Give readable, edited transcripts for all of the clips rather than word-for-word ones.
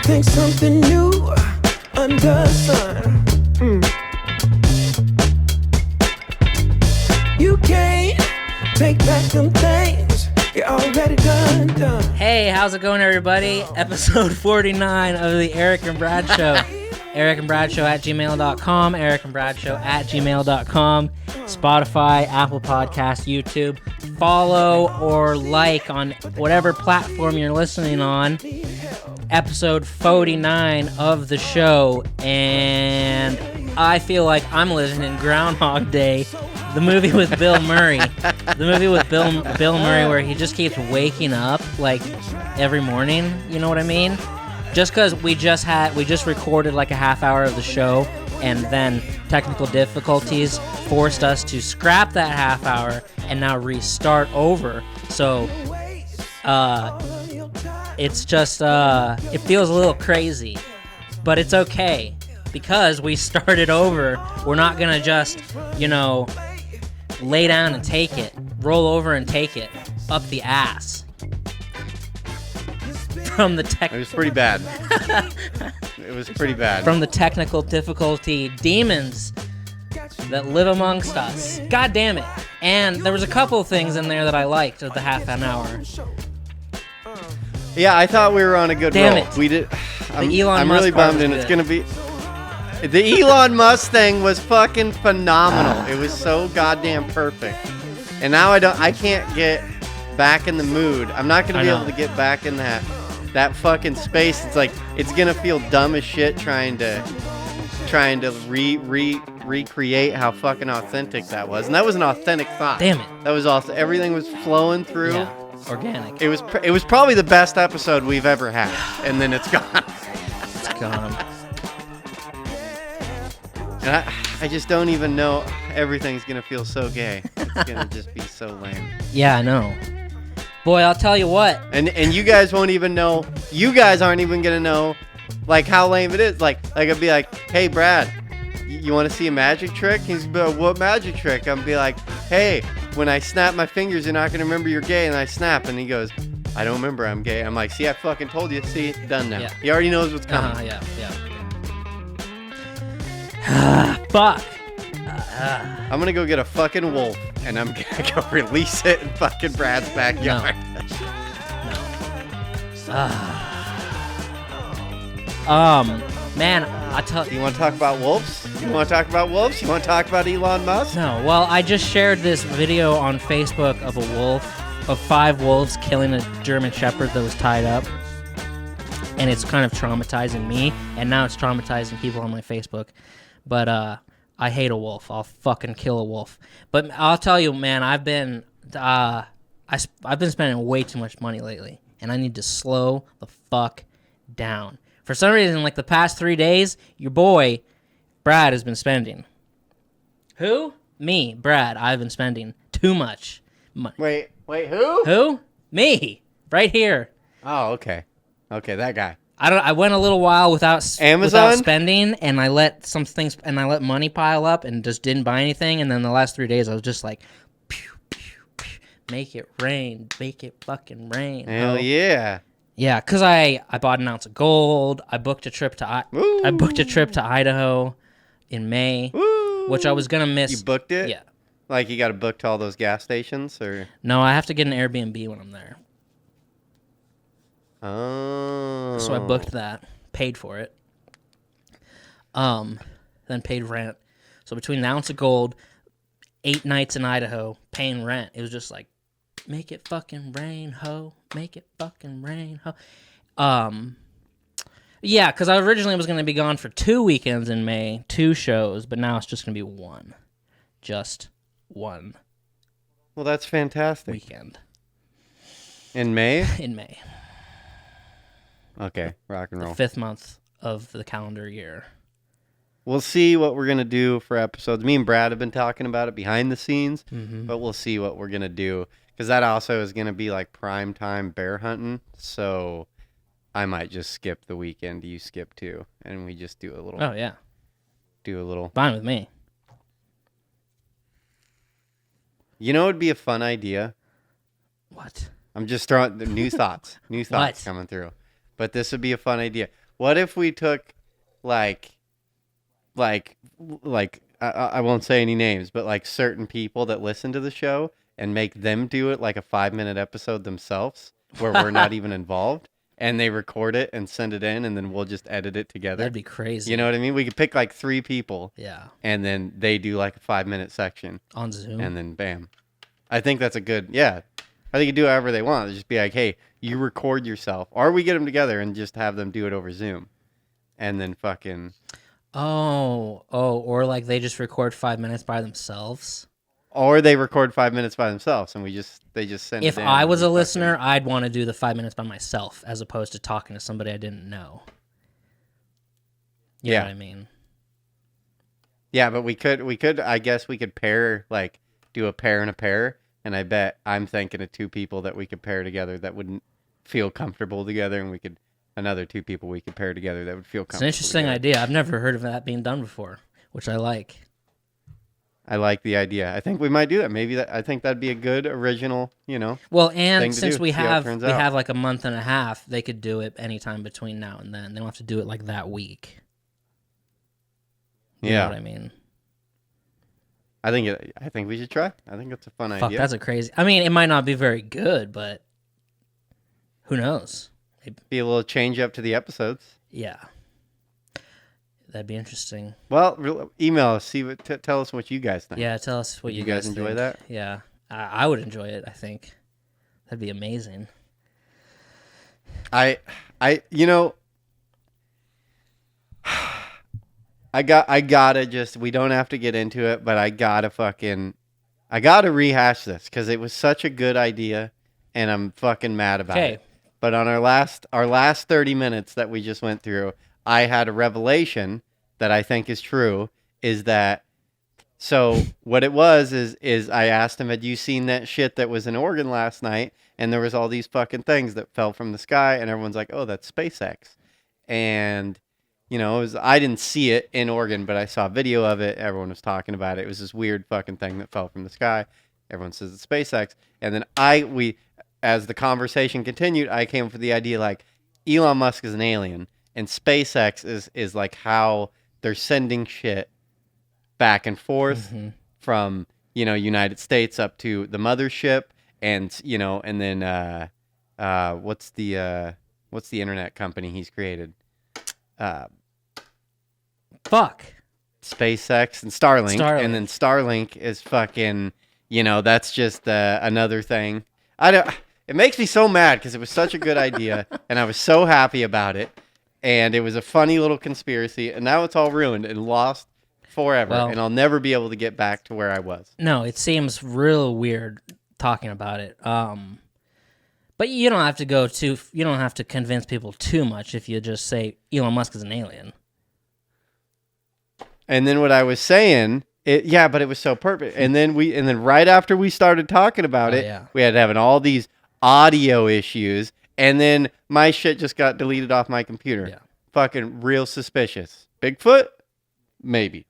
think something new under the sun. You can't take back them things you already done. Hey, how's it going, everybody? Episode 49 of the Erick and Brad Show. Erick and Brad Show at gmail.com. Erick and Brad Show at gmail.com. Spotify, Apple Podcasts, YouTube. Follow or like on whatever platform you're listening on. Episode 49 of the show. And I feel like I'm living in Groundhog Day. The movie with Bill Murray. The movie with Bill Murray where he just keeps waking up like every morning. You know what I mean? Just because we just recorded like a half hour of the show, and then technical difficulties forced us to scrap that half hour and now restart over. So, it's just, it feels a little crazy, but it's okay because we started over. We're not gonna just, lay down and take it, roll over and take it up the ass. From the It was pretty bad. It was pretty bad. From the technical difficulty demons that live amongst us. God damn it. And there was a couple of things in there that I liked of the half an hour. Yeah, I thought we were on a good Damn roll. it. We did. I'm Elon really Musk part bummed, was and it's good. gonna be. The Elon Musk thing was fucking phenomenal. It was so goddamn perfect. And now I can't get back in the mood. I'm not gonna be able to get back in that fucking space. It's like it's gonna feel dumb as shit trying to recreate how fucking authentic that was. And that was an authentic thought. Damn it. That was awesome. Everything was flowing through. Yeah, organic. It was probably the best episode we've ever had, and then it's gone. It's gone. And I just don't even know. Everything's gonna feel so gay. It's gonna just be so lame. Yeah, I know. Boy, I'll tell you what. And you guys won't even know. You guys aren't even gonna know, like, how lame it is. Like I'd be like, hey Brad, you want to see a magic trick? He's be like, what magic trick? I'd be like, hey, when I snap my fingers, you're not gonna remember you're gay. And I snap, and he goes, I don't remember I'm gay. I'm like, see, I fucking told you. See, done now. Yeah. He already knows what's coming. Yeah. Fuck. I'm gonna go get a fucking wolf, and I'm gonna go release it in fucking Brad's backyard. Man, You want to talk about wolves? You want to talk about wolves? You want to talk about Elon Musk? No. Well, I just shared this video on Facebook of a wolf, of 5 wolves killing a German Shepherd that was tied up. And it's kind of traumatizing me, and now it's traumatizing people on my Facebook. But I hate a wolf. I'll fucking kill a wolf. But I'll tell you, man, I've been spending way too much money lately, and I need to slow the fuck down. For some reason, like the past 3 days, your boy Brad has been spending. Who? Me, Brad. I've been spending too much money. Wait, who? Who? Me. Right here. Oh, okay. Okay, that guy. I went a little while without Amazon? spending, and I let money pile up and just didn't buy anything. And then the last 3 days, I was just like, pew, pew, pew, make it rain, make it fucking rain. Hell yeah. Yeah, cause I bought an ounce of gold. I booked a trip to Idaho in May, which I was gonna miss. You booked it? Yeah. Like you got to book to all those gas stations, or? No, I have to get an Airbnb when I'm there. Oh. So I booked that, paid for it, then paid rent. So between an ounce of gold, 8 nights in Idaho, paying rent, it was just like, make it fucking rain, ho. Make it fucking rain, ho. Yeah, because I originally was going to be gone for 2 weekends in May, 2 shows, but now it's just going to be one. Just one. Well, that's fantastic. Weekend. In May? In May. Okay, rock and roll. The 5th month of the calendar year. We'll see what we're going to do for episodes. Me and Brad have been talking about it behind the scenes, but we'll see what we're going to do. Because that also is going to be like prime time bear hunting. So I might just skip the weekend. You skip too. And we just do a little. Oh, yeah. Do a little. Fine with me. You know, it'd be a fun idea. What? I'm just throwing the new thoughts. New thoughts coming through. But this would be a fun idea. What if we took like I won't say any names, but like certain people that listen to the show and make them do it like a 5-minute episode themselves where we're not even involved, and they record it and send it in, and then we'll just edit it together. That'd be crazy. You know what I mean? We could pick like 3 people. Yeah. And then they do like a 5-minute section. On Zoom. And then bam. I think that's a good, yeah. I think you do however they want. Just be like, hey, you record yourself. Or we get them together and just have them do it over Zoom. And then fucking. Or like they just record 5 minutes by themselves. Or they record 5 minutes by themselves and they just send If it in. I was a listener, I'd want to do the 5 minutes by myself as opposed to talking to somebody I didn't know. You know what I mean? Yeah, but we could, I guess we could pair, like, do a pair and a pair. And I bet I'm thinking of 2 people that we could pair together that wouldn't feel comfortable together. And another 2 people we could pair together that would feel comfortable. It's an interesting idea. I've never heard of that being done before, which I like. I like the idea. I think we might do that. I think that'd be a good original, Well, and since we see how it have turns out. have like a month and a half, they could do it anytime between now and then. They don't have to do it like that week. You know what I mean? I think we should try. I think that's a fun idea. That's a crazy. I mean, it might not be very good, but who knows? Be a little change up to the episodes. Yeah. That'd be interesting. Well, email us. Tell us what you guys think. Yeah, tell us what you guys enjoy think. that. Yeah, I would enjoy it. I think that'd be amazing. I gotta just. We don't have to get into it, but I gotta rehash this because it was such a good idea, and I'm fucking mad about it. But on our last 30 minutes that we just went through, I had a revelation that I think is true, is that, so what it was is I asked him, had you seen that shit that was in Oregon last night? And there was all these fucking things that fell from the sky, and everyone's like, oh, that's SpaceX. And, I didn't see it in Oregon, but I saw a video of it. Everyone was talking about it. It was this weird fucking thing that fell from the sky. Everyone says it's SpaceX. And then as the conversation continued, I came up with the idea, like, Elon Musk is an alien. And SpaceX is like how they're sending shit back and forth from, United States up to the mothership, and and then what's the internet company he's created? SpaceX and Starlink. And then Starlink is fucking, that's just another thing. It makes me so mad because it was such a good idea and I was so happy about it. And it was a funny little conspiracy, and now it's all ruined and lost forever, and I'll never be able to get back to where I was. No, it seems real weird talking about it. But you don't have to you don't have to convince people too much if you just say Elon Musk is an alien. And then what I was saying, but it was so perfect. And then right after we started talking about we had having all these audio issues. And then my shit just got deleted off my computer. Yeah. Fucking real suspicious. Bigfoot? Maybe.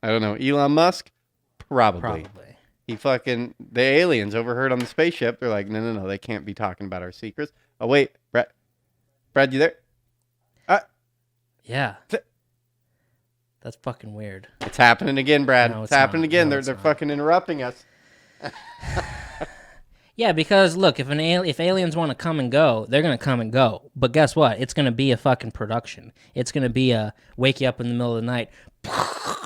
I don't know. Elon Musk? Probably. The aliens overheard on the spaceship. They're like, no, they can't be talking about our secrets. Oh, wait. Brad, you there? Yeah. That's fucking weird. It's happening again, Brad. No, it's happening again. No, they're fucking interrupting us. Yeah, because look, if aliens want to come and go, they're gonna come and go. But guess what? It's gonna be a fucking production. It's gonna be a wake you up in the middle of the night,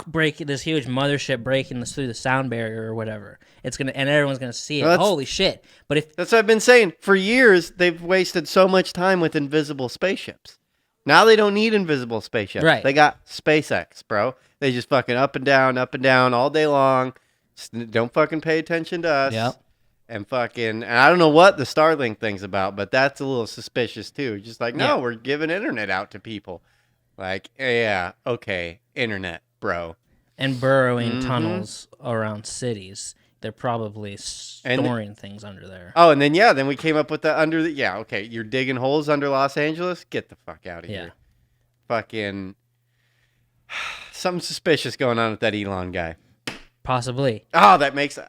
break this huge mothership breaking through the sound barrier or whatever. And everyone's gonna see it. Holy shit! But that's what I've been saying for years. They've wasted so much time with invisible spaceships. Now they don't need invisible spaceships. Right. They got SpaceX, bro. They just fucking up and down all day long. Just don't fucking pay attention to us. Yep. And I don't know what the Starlink thing's about, but that's a little suspicious too. Just like, no, we're giving internet out to people. Like, yeah, okay, internet, bro. And burrowing tunnels around cities. They're probably storing things under there. Oh, and then we came up with okay, you're digging holes under Los Angeles? Get the fuck out of here. Fucking something suspicious going on with that Elon guy. Possibly. Oh, that makes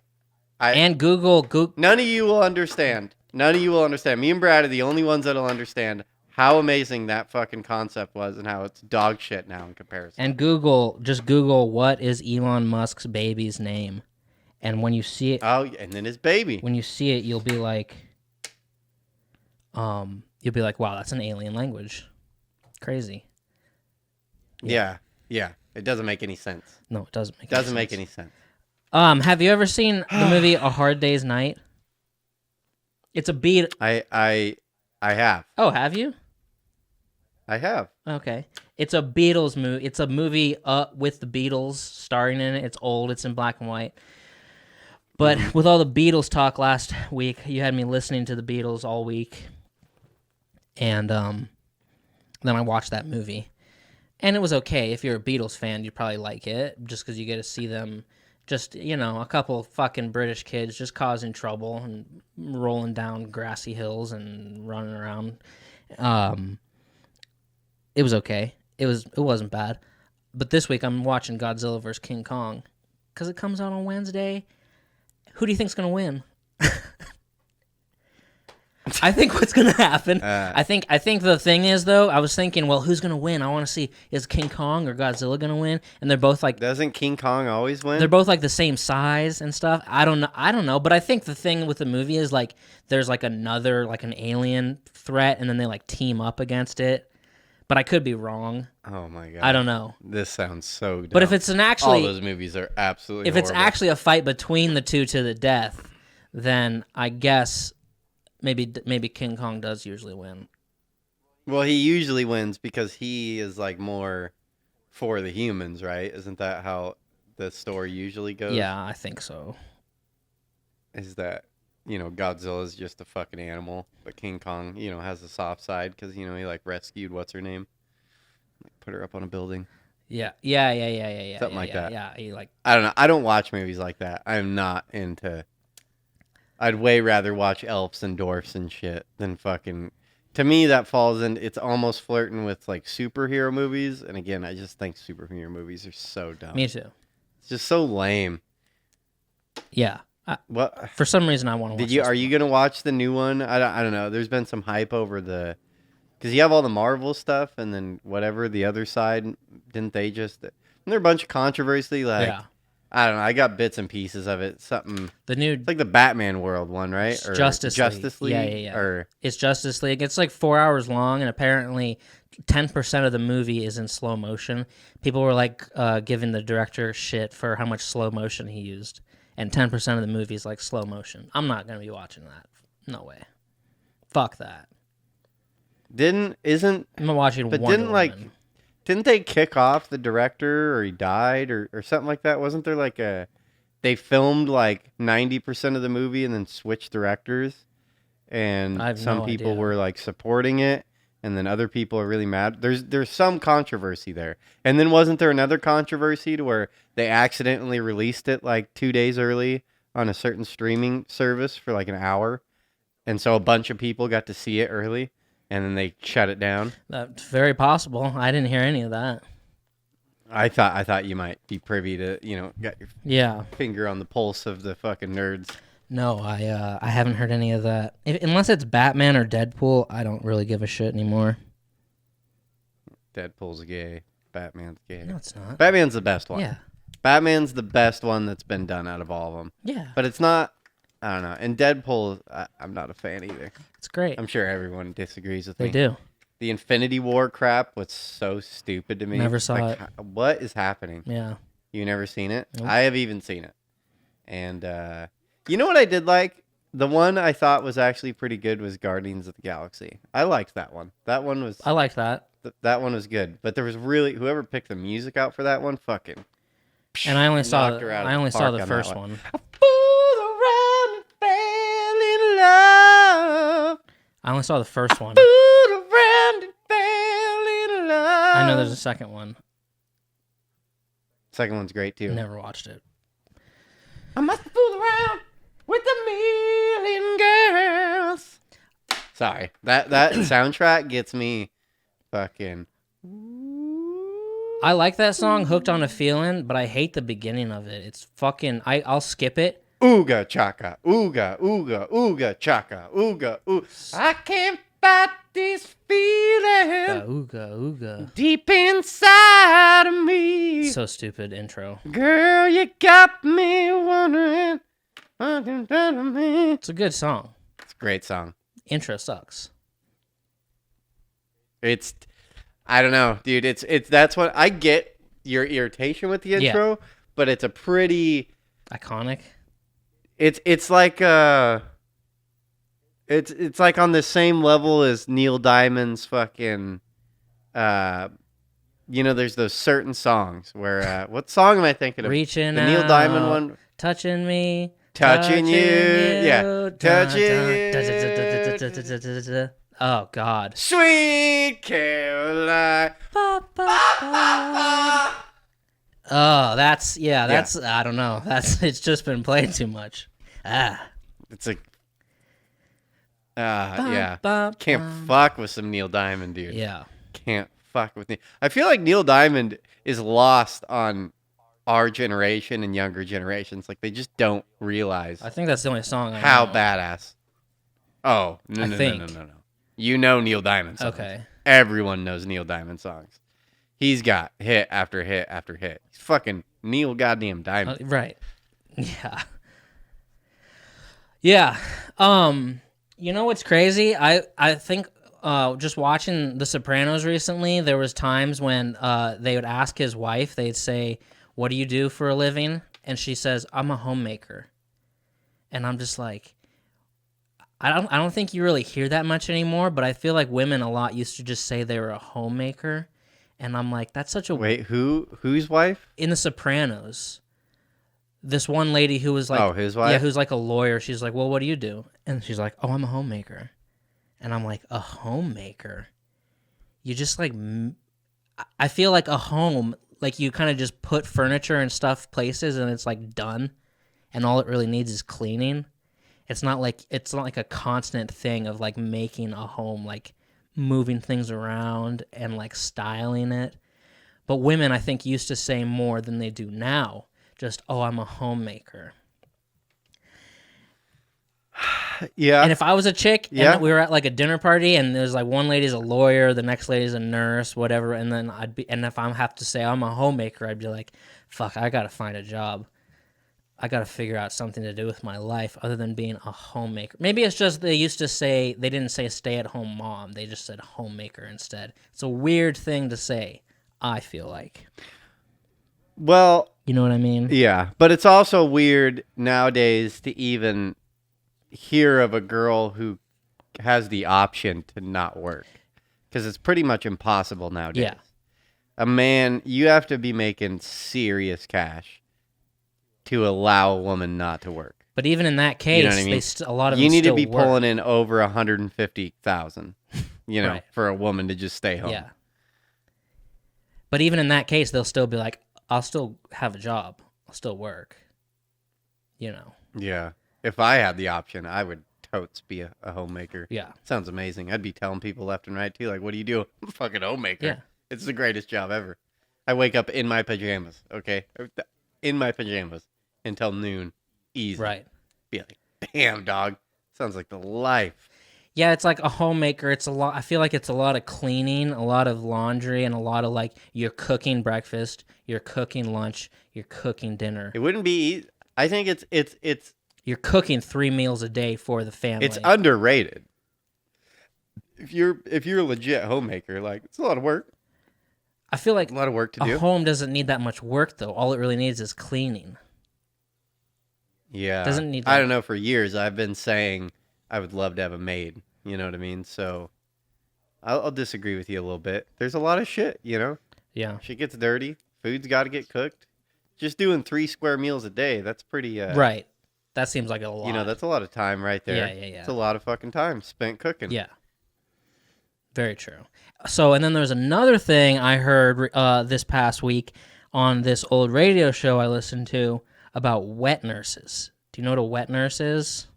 and Google. None of you will understand. Me and Brad are the only ones that'll understand how amazing that fucking concept was and how it's dog shit now in comparison. And just Google what is Elon Musk's baby's name, and when you see it, and then his baby. when you see it, you'll be like, wow, that's an alien language. Crazy. Yeah. It doesn't make any sense. No, it doesn't make any sense. Have you ever seen the movie A Hard Day's Night? It's a beat. I have. Oh, have you? I have. Okay. It's a Beatles movie. It's a movie with the Beatles starring in it. It's old. It's in black and white. But with all the Beatles talk last week, you had me listening to the Beatles all week. And then I watched that movie. And it was okay. If you're a Beatles fan, you'd probably like it, just because you get to see them, just, a couple fucking British kids just causing trouble and rolling down grassy hills and running around. It was okay. It wasn't bad. But this week I'm watching Godzilla vs. King Kong because it comes out on Wednesday. Who do you think's gonna win? I think what's gonna happen. I think the thing is though. I was thinking, well, who's gonna win? I want to see, is King Kong or Godzilla gonna win? And they're both like. Doesn't King Kong always win? They're both like the same size and stuff. I don't know. But I think the thing with the movie is like there's like another like an alien threat, and then they like team up against it. But I could be wrong. Oh my god! I don't know. This sounds so dumb. But if it's all those movies are absolutely. If horrible. it's actually a fight between the two to the death, then I guess maybe King Kong does usually win. Well, he usually wins because he is like more for the humans, right? Isn't that how the story usually goes? Yeah, I think so. Is that Godzilla is just a fucking animal, but King Kong, has a soft side because he like rescued what's her name, put her up on a building. Yeah. Something like that. Yeah, he like. I don't know. I don't watch movies like that. I'm not into. I'd way rather watch elves and dwarfs and shit than fucking. To me, that falls in. It's almost flirting with like superhero movies, and again, I just think superhero movies are so dumb. Me too. It's just so lame. Yeah. What? For some reason, I want to watch. Are you gonna watch the new one? I don't know. There's been some hype over because you have all the Marvel stuff, and then whatever the other side. Didn't they just? Isn't there a bunch of controversy? Like, yeah. I don't know. I got bits and pieces of it. Something. The new. It's like the Batman world one, right? Or Justice League. Yeah. Or it's Justice League. It's like 4 hours long, and apparently 10% of the movie is in slow motion. People were like giving the director shit for how much slow motion he used. And 10% of the movie is like slow motion. I'm not going to be watching that. No way. Fuck that. I'm watching Wonder Woman. Didn't they kick off the director or he died or something like that? Wasn't there like they filmed like 90% of the movie and then switched directors? And some people were like supporting it. And then other people are really mad. There's some controversy there. And then wasn't there another controversy to where they accidentally released it like 2 days early on a certain streaming service for like an hour? And so a bunch of people got to see it early and then they shut it down? That's very possible. I didn't hear any of that. I thought you might be privy to, got your finger on the pulse of the fucking nerds. No, I haven't heard any of that. Unless it's Batman or Deadpool, I don't really give a shit anymore. Deadpool's gay. Batman's gay. No, it's not. Batman's the best one. Yeah. Batman's the best one that's been done out of all of them. Yeah. But it's not, I don't know. And Deadpool, I'm not a fan either. It's great. I'm sure everyone disagrees with me. They do. The Infinity War crap was so stupid to me. Never saw it. What is happening? Yeah. You never seen it? Nope. I have even seen it. And, you know what I did like? The one I thought was actually pretty good was Guardians of the Galaxy. I liked that one. That one was... I liked that. That one was good. But there was really... Whoever picked the music out for that one, fucking... And I only saw the first one. I fooled around and fell in love. I only saw the first one. Fooled around and fell in love. I know there's a second one. Second one's great, too. Never watched it. I must fool around with a million girls. Sorry. That soundtrack gets me fucking... I like that song, Hooked on a Feeling, but I hate the beginning of it. It's fucking... I'll skip it. Ooga chaka, ooga, ooga, ooga chaka, ooga, ooga. I can't about this feeling Ooga, ooga. deep inside of me. So stupid intro. Girl, you got me wondering. It's It's a good song. a great song. Intro sucks. I don't know, dude. That's what I get your irritation with the intro, but it's a pretty Iconic. it's like it's like on the same level as Neil Diamond's fucking there's those certain songs where what song am I thinking of? Reaching the Neil out, Diamond one. touching me, Touching you. Yeah. dun, Touching dun, oh God. Sweet Caroline. Ba, ba, ba. Oh, that's I don't know. It's just been played too much. It's like yeah. Ba, Can't ba. fuck with some Neil Diamond, dude. Yeah. Can't fuck with me. I feel like Neil Diamond is lost on our generation and younger generations. Like they just don't realize I think that's the only song I how know. badass. Oh, no. You know Neil Diamond songs. Okay. Everyone knows Neil Diamond songs. He's got hit after hit after hit. He's fucking Neil goddamn Diamond. Right. Yeah. Yeah. You know what's crazy? I think just watching The Sopranos recently, there was times when they would ask his wife, they'd say, "What do you do for a living?" And she says, "I'm a homemaker." And I'm just like, I don't think you really hear that much anymore, but I feel like women a lot used to just say they were a homemaker. And I'm like, that's such a... Wait, whose wife? In The Sopranos, this one lady who was like... Oh, his wife? Yeah, who's like a lawyer. She's like, "Well, what do you do?" And she's like, "Oh, I'm a homemaker." And I'm like, a homemaker? You just like... I feel like a home, like you kind of just put furniture and stuff places and it's like done. And all it really needs is cleaning. It's not like a constant thing of like making a home, like moving things around and like styling it. But women, I think, used to say more than they do now. Just, "Oh, I'm a homemaker." Yeah. And if I was a chick Yeah. and we were at like a dinner party and there's like one lady's a lawyer, the next lady's a nurse, whatever, and then if I have to say I'm a homemaker, I'd be like, fuck, I gotta find a job. I gotta figure out something to do with my life other than being a homemaker. Maybe it's just they used to say, they didn't say stay-at-home mom, they just said homemaker instead. It's a weird thing to say, I feel like. Well, You know what I mean? yeah, but it's also weird nowadays to even hear of a girl who has the option to not work, because it's pretty much impossible nowadays. Yeah. A man, you have to be making serious cash to allow a woman not to work. But even in that case, You know what I mean? a lot of You them need to still be work. pulling in over 150,000, Right. for a woman to just stay home. Yeah. But even in that case, they'll still be like, I'll still have a job. I'll still work. Yeah. If I had the option, I would totes be a homemaker. Yeah. Sounds amazing. I'd be telling people left and right, too, like, what do you do? I'm a fucking homemaker. Yeah. It's the greatest job ever. I wake up in my pajamas, okay? In my pajamas until noon. Easy. Right. Be like, damn, dog. Sounds like the life. Yeah, it's like a homemaker. It's a lot. I feel like it's a lot of cleaning, a lot of laundry, and a lot of like you're cooking breakfast, you're cooking lunch, you're cooking dinner. It wouldn't be easy. I think it's You're cooking 3 meals a day for the family. It's underrated. If you're a legit homemaker, like, it's a lot of work. I feel like A lot of work to a do. home doesn't need that much work though. All it really needs is cleaning. Yeah. Doesn't need I that- don't know. For years, I've been saying I would love to have a maid. You know what I mean? So I'll disagree with you a little bit. There's a lot of shit, Yeah. Shit gets dirty. Food's got to get cooked. Just doing 3 square meals a day, that's pretty... Right. That seems like a lot. that's a lot of time right there. Yeah. It's a lot of fucking time spent cooking. Yeah. Very true. So, and then there's another thing I heard this past week on this old radio show I listened to about wet nurses. Do you know what a wet nurse is?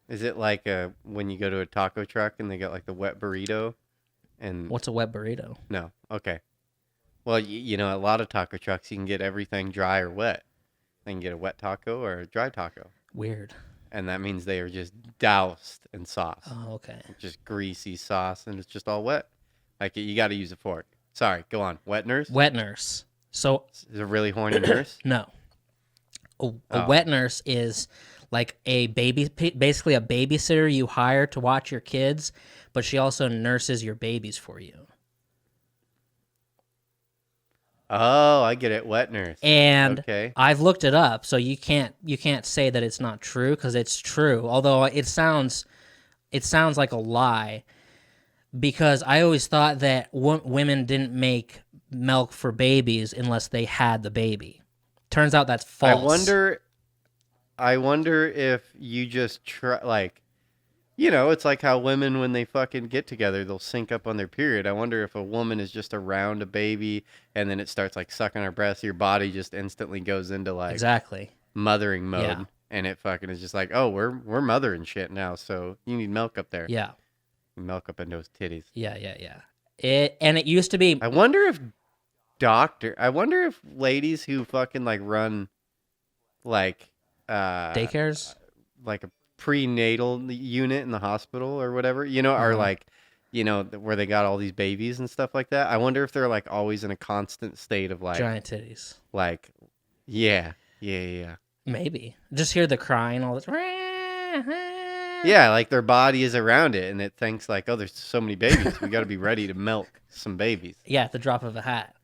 Is it like when you go to a taco truck and they got like the wet burrito? And What's a wet burrito? No. Okay. Well, a lot of taco trucks, you can get everything dry or wet. They can get a wet taco or a dry taco. Weird. and that means they are just doused in sauce. Oh, okay. Just greasy sauce, and it's just all wet. Like, you got to use a fork. Sorry, go on. Wet nurse? Wet nurse. So Is a really horny nurse? no, a wet nurse is like basically a babysitter you hire to watch your kids, but she also nurses your babies for you. Oh, I get it. Wet nurse. And Okay. I've looked it up, so you can't say that it's not true, because it's true. Although it sounds like a lie, because I always thought that women didn't make milk for babies unless they had the baby. Turns out that's false. I wonder if you just try, like, you know, it's like how women, when they fucking get together, they'll sync up on their period. I wonder if a woman is just around a baby and then it starts like sucking her breast, your body just instantly goes into like Exactly. mothering mode. Yeah. And it fucking is just like, oh, we're mothering shit now, so you need milk up there. Yeah. Milk up in those titties. Yeah. It used to be. I wonder if ladies who fucking like run like Daycares? like a prenatal unit in the hospital or whatever, you know, are like, you know, where they got all these babies and stuff like that. I wonder if they're like always in a constant state of like Giant titties. like, yeah. Maybe. Just hear the crying all this. Yeah, like their body is around it and it thinks like, oh, there's so many babies. We got to be ready to milk some babies. Yeah, at the drop of a hat.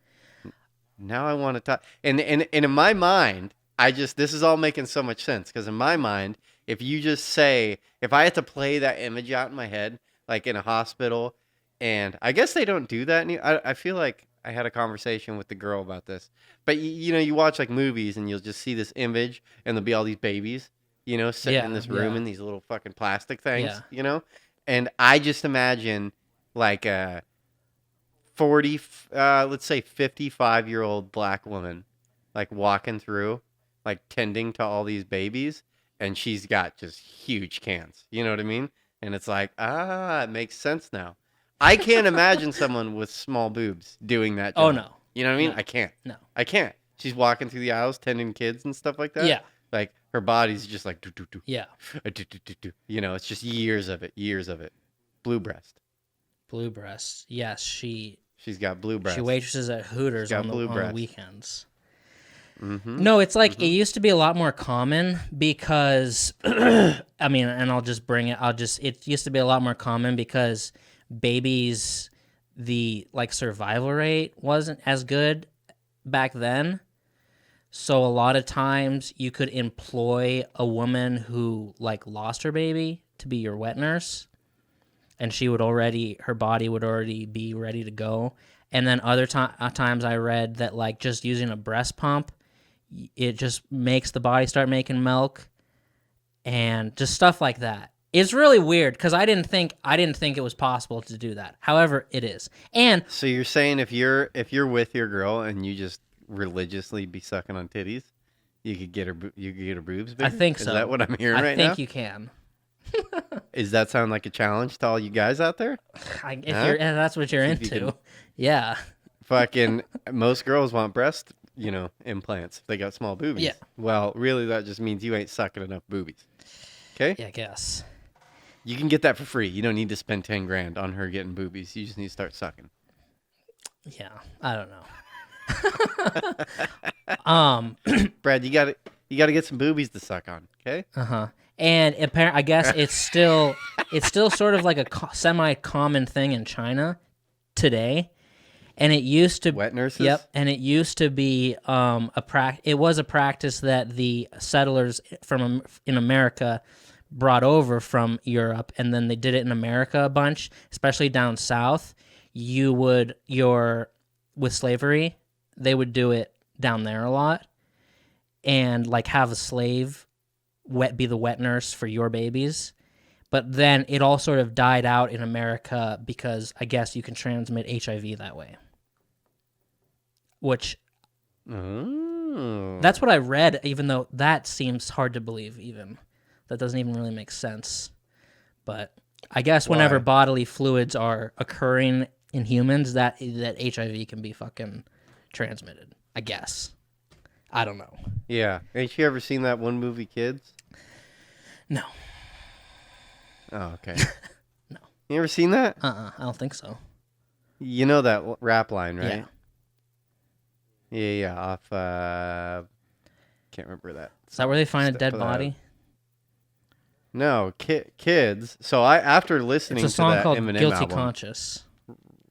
Now I want to talk. And in my mind, this is all making so much sense, because in my mind, if you just say, if I had to play that image out in my head, like in a hospital, and I guess they don't do that. I feel like I had a conversation with the girl about this, but you know, you watch like movies and you'll just see this image and there'll be all these babies, you know, sitting in this room in these little fucking plastic things, you know, and I just imagine like a 55-year-old black woman, like walking through, like tending to all these babies. And she's got just huge cans. You know what I mean? And it's like, it makes sense now. I can't imagine someone with small boobs doing that job. Oh, no. You know what I mean? No. I can't. No. I can't. She's walking through the aisles, tending kids and stuff like that. Yeah. Like, her body's just like, do. Yeah. You know, it's just years of it. Blue breast. Blue breasts. Yes, She's got blue breast. she waitresses at Hooters on the breasts. weekends. Mm-hmm. No, it's like it used to be a lot more common because, I mean, and I'll just bring it. It used to be a lot more common because babies, the like survival rate wasn't as good back then. So a lot of times you could employ a woman who like lost her baby to be your wet nurse, and her body would already be ready to go. And then other times I read that like just using a breast pump, it just makes the body start making milk, and just stuff like that. It's really weird because I didn't think it was possible to do that. However, it is. And so you're saying if you're with your girl and you just religiously be sucking on titties, you could get her boobs bigger? I think so. Is that what I'm hearing right now? I think you can. Does that sound like a challenge to all you guys out there? If that's what you're into, yeah. Fucking most girls want breast, you know, implants if they got small boobies. Yeah. Well, really, that just means you ain't sucking enough boobies. Okay? Yeah, I guess. You can get that for free. You don't need to spend 10 grand on her getting boobies. You just need to start sucking. Yeah, I don't know. Brad, you got to get some boobies to suck on. Okay? And apparently, I guess it's still sort of like a semi-common thing in China today. And it used to wet nurses. Yep, and it used to be It was a practice that the settlers in America brought over from Europe, and then they did it in America a bunch, especially down south. With slavery, they would do it down there a lot, and like have a slave be the wet nurse for your babies. But then it all sort of died out in America because I guess you can transmit HIV that way. Which, that's what I read, even though that seems hard to believe even. That doesn't even really make sense. But I guess whenever bodily fluids are occurring in humans, that HIV can be fucking transmitted, I guess. I don't know. Yeah. Ain't you ever seen that one movie, Kids? No. Oh, okay. No. You ever seen that? I don't think so. You know that rap line, right? Yeah. Yeah. Off. Can't remember that. Is that where they find a dead Step- body? No, kids. So after listening It's a to song that called Eminem Guilty album, Conscious.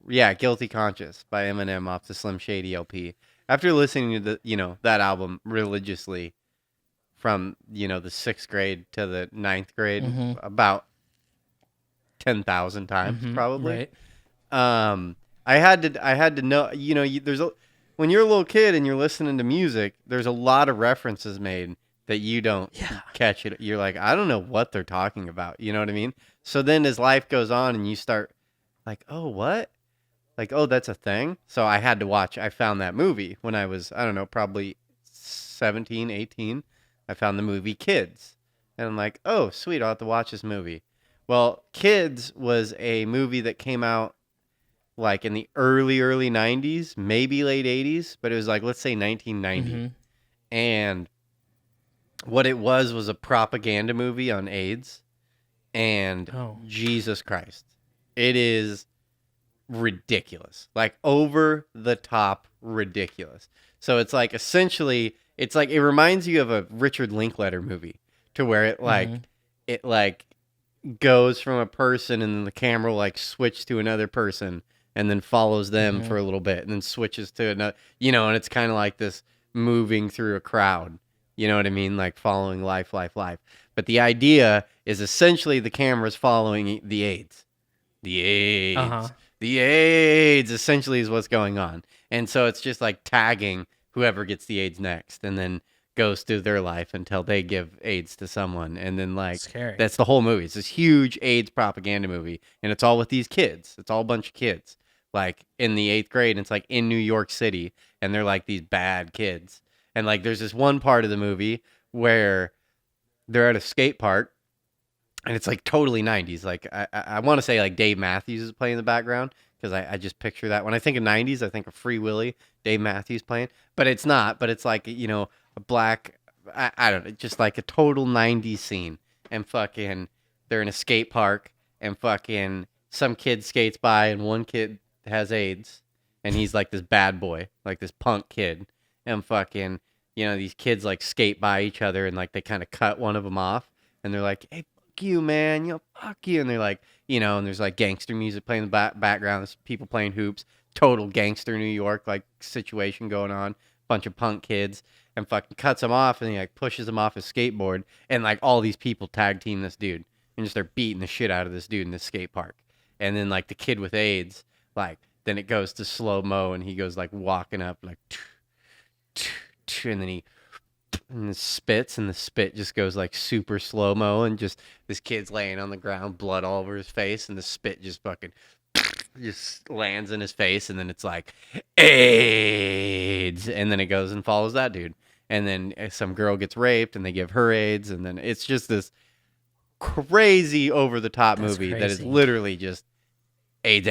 yeah, "Guilty Conscious" by Eminem off the Slim Shady LP. After listening to that album religiously from the 6th grade to the 9th grade, about 10,000 times probably. Right. I had to know. When you're a little kid and you're listening to music, there's a lot of references made that you don't catch it. You're like, I don't know what they're talking about. You know what I mean? So then as life goes on and you start like, oh, what? Like, oh, that's a thing. So I had to watch. I found that movie when I was, I don't know, probably 17, 18. I found the movie Kids. And I'm like, oh, sweet. I'll have to watch this movie. Well, Kids was a movie that came out like in the early 90s, maybe late 80s, but it was like, let's say 1990. And what it was a propaganda movie on AIDS. And Jesus Christ, it is ridiculous, like over the top ridiculous. So it's like essentially, it's like it reminds you of a Richard Linklater movie, to where it like goes from a person and then the camera like switch to another person and then follows them for a little bit and then switches to another, and it's kind of like this moving through a crowd. You know what I mean? Like following life. But the idea is essentially the camera's following the AIDS. The AIDS. The AIDS essentially is what's going on. And so it's just like tagging whoever gets the AIDS next and then goes through their life until they give AIDS to someone. And then like, Scary. That's the whole movie. It's this huge AIDS propaganda movie. And it's all with these kids. It's all a bunch of kids like in the 8th grade. And it's like in New York City. And they're like these bad kids. And like, there's this one part of the movie where they're at a skate park and it's like totally 90s. Like I want to say like Dave Matthews is playing in the background because I just picture that. When I think of 90s, I think of Free Willy, Dave Matthews playing. But it's not. But it's like, a black, I don't know, just like a total 90s scene. And fucking they're in a skate park and fucking some kid skates by and one kid has AIDS. And he's like this bad boy, like this punk kid. And fucking, these kids like skate by each other and like they kind of cut one of them off. And they're like, hey, fuck you, man. Fuck you. And they're like, and there's like gangster music playing in the background. There's people playing hoops. Total gangster New York like situation going on. Bunch of punk kids. And fucking cuts him off and he like pushes him off his skateboard. And like all these people tag team this dude. And just start beating the shit out of this dude in this skate park. And then like the kid with AIDS, like then it goes to slow-mo and he goes like walking up like and then he spits and the spit just goes like super slow-mo and just this kid's laying on the ground, blood all over his face, and the spit just fucking just lands in his face, and then it's like AIDS, and then it goes and follows that dude, and then some girl gets raped and they give her AIDS, and then it's just this crazy over the top movie that is literally just AIDS.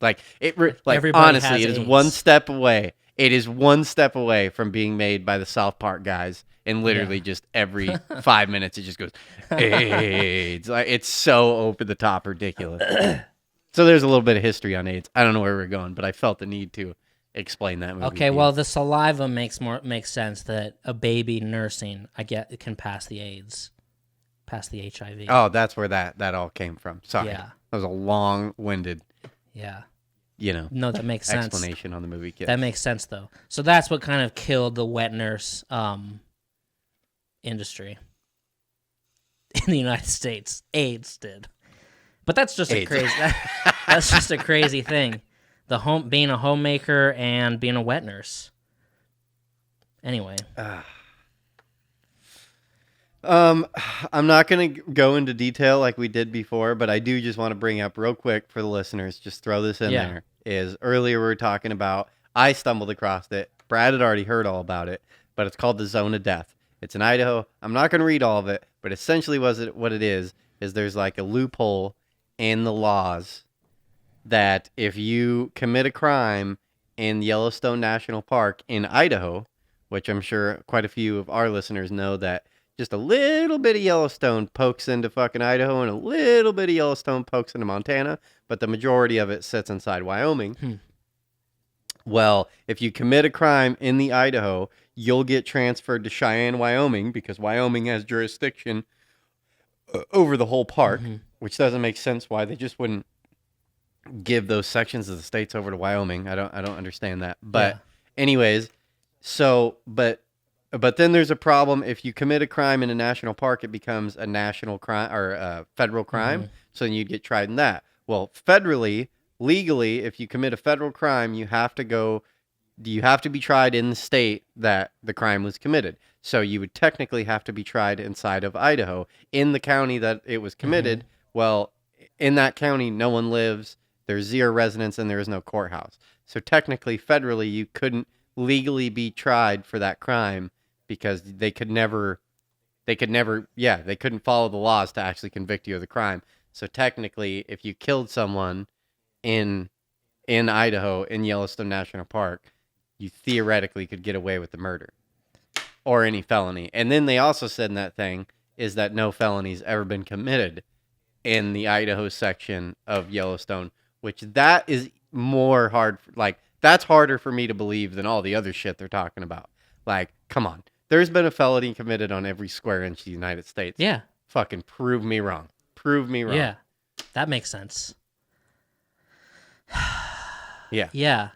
Like Everybody honestly, has it is AIDS. one step away. It is one step away from being made by the South Park guys, and literally just every 5 minutes it just goes AIDS. Like it's so over the top ridiculous. So there's a little bit of history on AIDS. I don't know where we're going, but I felt the need to explain that movie. Okay, well the saliva makes sense that a baby nursing it can pass the AIDS, pass the HIV. Oh, that's where that all came from. Sorry, Yeah. That was a long-winded. Yeah. No, that makes sense. Explanation on the movie Kids. That makes sense, though. So that's what kind of killed the wet nurse industry in the United States. AIDS did, but that's just a crazy. That's just a crazy thing. Being a homemaker and being a wet nurse. Anyway. I'm not going to go into detail like we did before, but I do just want to bring up real quick for the listeners, just throw this in there, is earlier we were talking about, I stumbled across it. Brad had already heard all about it, but it's called the Zone of Death. It's in Idaho. I'm not going to read all of it, but essentially what it is there's like a loophole in the laws that if you commit a crime in Yellowstone National Park in Idaho, which I'm sure quite a few of our listeners know that just a little bit of Yellowstone pokes into fucking Idaho, and a little bit of Yellowstone pokes into Montana, but the majority of it sits inside Wyoming. Well, if you commit a crime in the Idaho, you'll get transferred to Cheyenne, Wyoming, because Wyoming has jurisdiction over the whole park, which doesn't make sense why they just wouldn't give those sections of the states over to Wyoming. I don't understand that. But anyways, but then there's a problem. If you commit a crime in a national park, it becomes a national crime or a federal crime. So then you'd get tried in that. Well, federally, legally, if you commit a federal crime, you have to be tried in the state that the crime was committed. So you would technically have to be tried inside of Idaho in the county that it was committed. Well, in that county, no one lives. There's 0 residents and there is no courthouse. So technically, federally, you couldn't legally be tried for that crime because they couldn't follow the laws to actually convict you of the crime. So technically, if you killed someone in Idaho in Yellowstone National Park, you theoretically could get away with the murder or any felony. And then they also said in that thing is that no felonies ever been committed in the Idaho section of Yellowstone, which that is more hard. Like, that's harder for me to believe than all the other shit they're talking about. Like, come on. There's been a felony committed on every square inch of the United States. Yeah. Fucking prove me wrong. Prove me wrong. Yeah. That makes sense. Yeah. Yeah.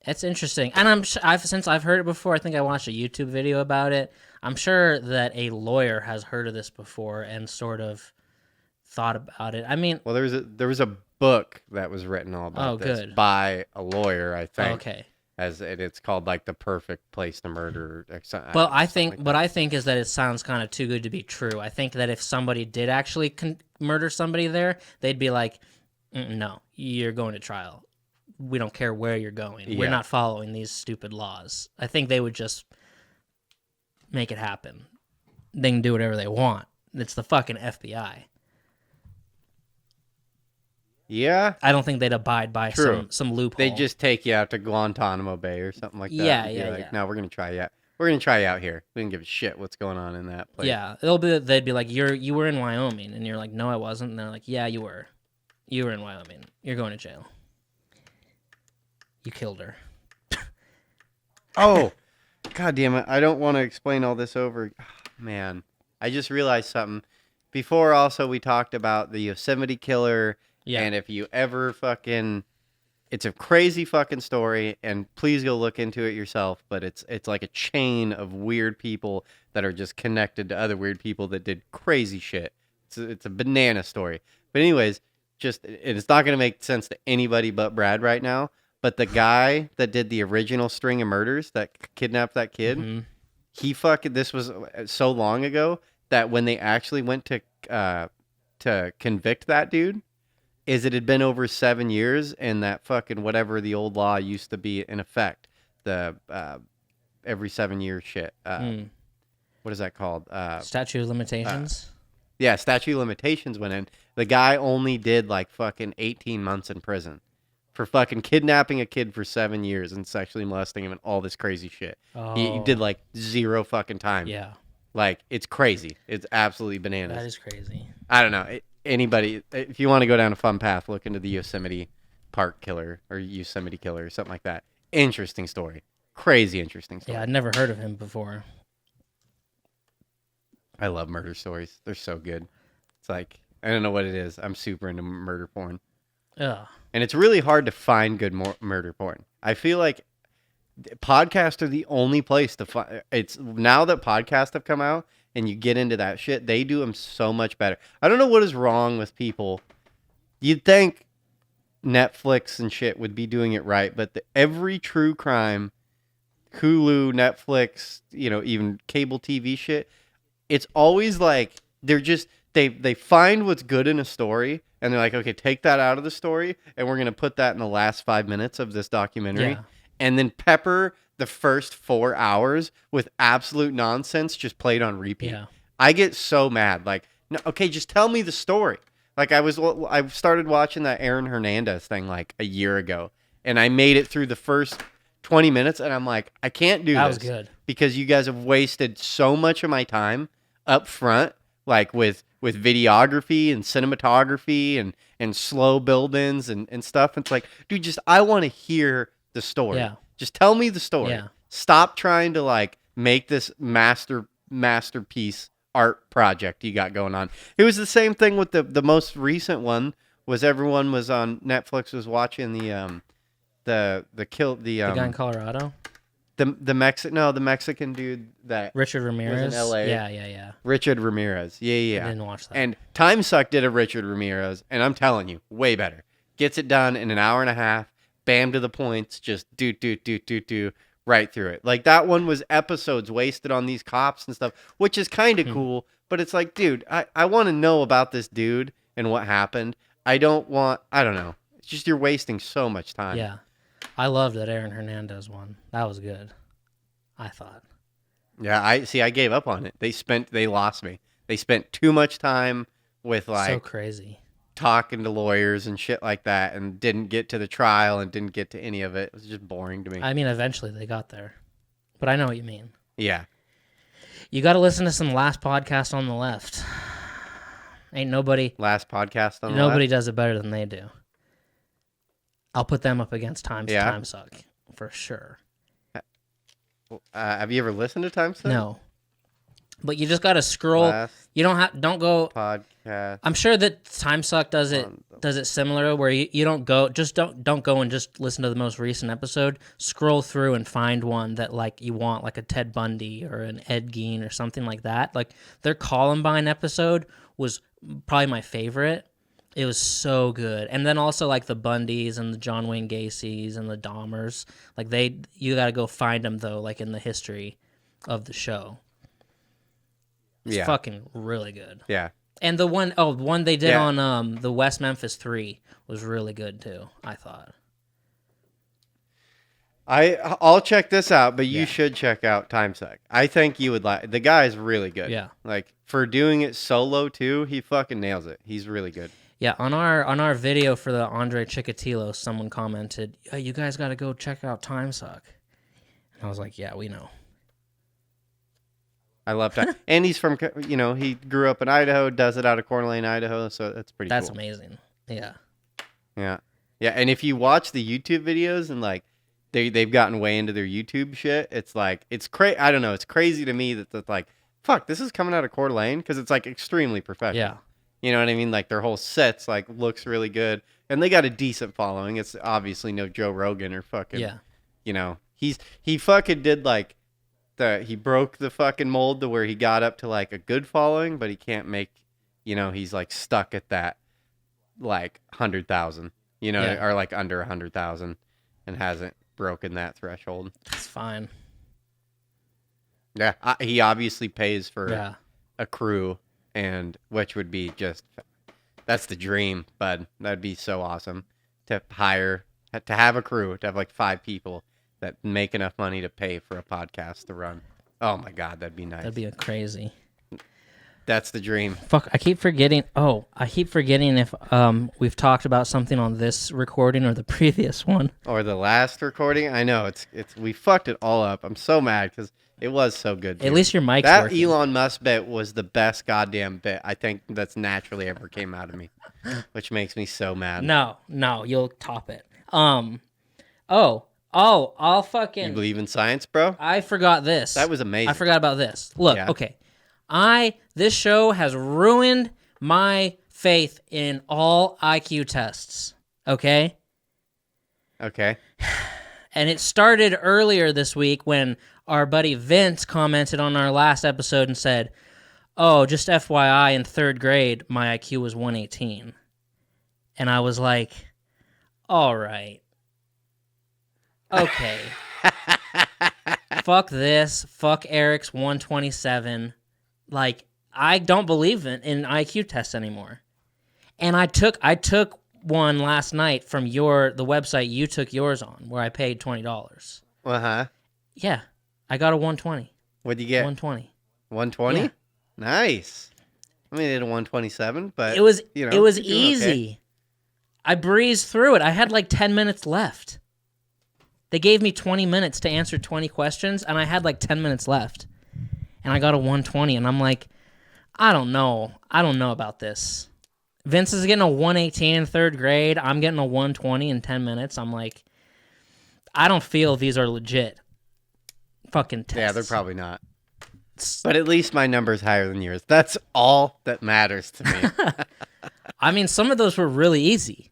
It's interesting. And since I've heard it before, I think I watched a YouTube video about it. I'm sure that a lawyer has heard of this before and sort of thought about it. I mean, well, there was a book that was written all about this by a lawyer, I think. Okay. It's called like The Perfect Place to Murder. Well, I think what I think is that it sounds kind of too good to be true. I think that if somebody did actually murder somebody there, they'd be like, no, you're going to trial. We don't care where you're going. We're not following these stupid laws. I think they would just make it happen. They can do whatever they want. It's the fucking FBI. Yeah. I don't think they'd abide by some loophole. They'd just take you out to Guantanamo Bay or something like that. Yeah. No, we're going to try you out. We're going to try you out here. We don't give a shit what's going on in that place. Yeah. They'd be like, you were in Wyoming. And you're like, no, I wasn't. And they're like, yeah, you were. You were in Wyoming. You're going to jail. You killed her. Oh, God damn it. I don't want to explain all this over. Oh, man, I just realized something. Before also we talked about the Yosemite Killer. Yeah. And if you ever it's a crazy fucking story, and please go look into it yourself, but it's like a chain of weird people that are just connected to other weird people that did crazy shit. It's a banana story. But anyways, it's not going to make sense to anybody but Brad right now. But the guy that did the original string of murders that kidnapped that kid, this was so long ago that when they actually went to convict that dude, it had been over 7 years, and that fucking whatever the old law used to be in effect, the every 7 year shit. What is that called? Statute of limitations. Yeah, statute of limitations went in. The guy only did like fucking 18 months in prison for fucking kidnapping a kid for 7 years and sexually molesting him and all this crazy shit. Oh. He did like 0 fucking time. Yeah. Like, it's crazy. It's absolutely bananas. That is crazy. I don't know. Anybody, if you want to go down a fun path, look into the Yosemite Park Killer or Yosemite Killer or something like that. Interesting story. Crazy interesting story. Yeah, I'd never heard of him before. I love murder stories. They're so good. It's like, I don't know what it is. I'm super into murder porn. Ugh. And it's really hard to find good murder porn. I feel like podcasts are the only place to find. It's now that podcasts have come out and you get into that shit, they do them so much better. I don't know what is wrong with people. You'd think Netflix and shit would be doing it right, but every true crime, Hulu, Netflix, even cable TV shit, it's always like they're just they find what's good in a story and they're like, okay, take that out of the story and we're gonna put that in the last 5 minutes of this documentary, and then pepper the first 4 hours with absolute nonsense just played on repeat. Yeah. I get so mad. Like, no, okay, just tell me the story. Like I started watching that Aaron Hernandez thing like a year ago, and I made it through the first 20 minutes, and I'm like, I can't do That this. was good. Because you guys have wasted so much of my time up front, like with videography and cinematography and slow build-ins and stuff. It's like, dude, I want to hear the story. Yeah. Just tell me the story. Yeah. Stop trying to like make this masterpiece art project you got going on. It was the same thing with the most recent one. Was everyone was on Netflix was watching the guy in Colorado, the Mexican dude that Richard Ramirez. was in LA. Yeah. Richard Ramirez. Yeah. I didn't watch that. And Time Suck did a Richard Ramirez, and I'm telling you, way better. Gets it done in an hour and a half. Bam to the points. Just do right through it. Like that one was episodes wasted on these cops and stuff, which is kind of cool. But it's like, dude, I want to know about this dude and what happened. I don't know. It's just you're wasting so much time. Yeah. I loved that Aaron Hernandez one. That was good, I thought. Yeah, I gave up on it. They lost me. They spent too much time with like So crazy. talking to lawyers and shit like that and didn't get to the trial and didn't get to any of it. It was just boring to me. I mean, eventually they got there. But I know what you mean. Yeah. You got to listen to some Last Podcast on the Left. Ain't nobody Last podcast on the nobody left? does it better than they do. I'll put them up against Time Suck for sure. Have you ever listened to Time Suck? No. But you just got to scroll. Last You don't go podcast. I'm sure that Time Suck does it similar where you don't go don't go and just listen to the most recent episode. Scroll through and find one that like you want, like a Ted Bundy or an Ed Gein or something like that. Like their Columbine episode was probably my favorite. It was so good. And then also like the Bundys and the John Wayne Gacy's and the Dahmers. Like you got to go find them though, like in the history of the show. It's fucking really good. Yeah. And the one they did on the West Memphis 3 was really good too, I thought. I'll check this out, but you should check out Time Suck. I think you would like. The guy is really good. Yeah. Like for doing it solo too, he fucking nails it. He's really good. Yeah, on our video for the Andre Chikatilo, someone commented, "Hey, you guys got to go check out Time Suck." And I was like, "Yeah, we know." I love that. And he's from, he grew up in Idaho, does it out of Coeur d'Alene, Idaho, so that's pretty cool. That's amazing. Yeah. Yeah. Yeah, and if you watch the YouTube videos and like they've gotten way into their YouTube shit, it's like it's crazy. I don't know, it's crazy to me that like, fuck, this is coming out of Coeur d'Alene because it's like extremely professional. Yeah. You know what I mean? Like their whole sets like looks really good, and they got a decent following. It's obviously no Joe Rogan or fucking. Yeah. He fucking did like he broke the fucking mold to where he got up to like a good following, but he can't make. He's like stuck at that like 100,000. Or like under 100,000, and hasn't broken that threshold. It's fine. Yeah, he obviously pays for a crew, and which would be that's the dream, bud. That'd be so awesome to have a crew, to have like 5 people that make enough money to pay for a podcast to run. Oh my God, that'd be nice. That'd be crazy. That's the dream. Fuck, I keep forgetting. Oh, I keep forgetting if we've talked about something on this recording or the previous one. Or the last recording. I know, it's we fucked it all up. I'm so mad because it was so good. At least your mic's that working. Elon Musk bit was the best goddamn bit I think that's naturally ever came out of me, which makes me so mad. No, you'll top it. I'll fucking... You believe in science, bro? I forgot this. That was amazing. I forgot about this. Look, okay. This show has ruined my faith in all IQ tests, okay? Okay. And it started earlier this week when our buddy Vince commented on our last episode and said, "Oh, just FYI, in 3rd grade, my IQ was 118. And I was like, all right. Okay. Fuck this. Fuck Erick's 127. Like, I don't believe in IQ tests anymore. And I took one last night from the website you took yours on, where I paid $20. Uh-huh. Yeah. I got a 120. What'd you get? 120. 120? Yeah. Nice. I mean, I did a 127, but it was you're easy. okay. I breezed through it. I had like 10 minutes left. They gave me 20 minutes to answer 20 questions, and I had like 10 minutes left. And I got a 120, and I'm like, I don't know. I don't know about this. Vince is getting a 118 in third grade. I'm getting a 120 in 10 minutes. I'm like, I don't feel these are legit fucking tests. Yeah, they're probably not. But at least my number's higher than yours. That's all that matters to me. I mean, some of those were really easy.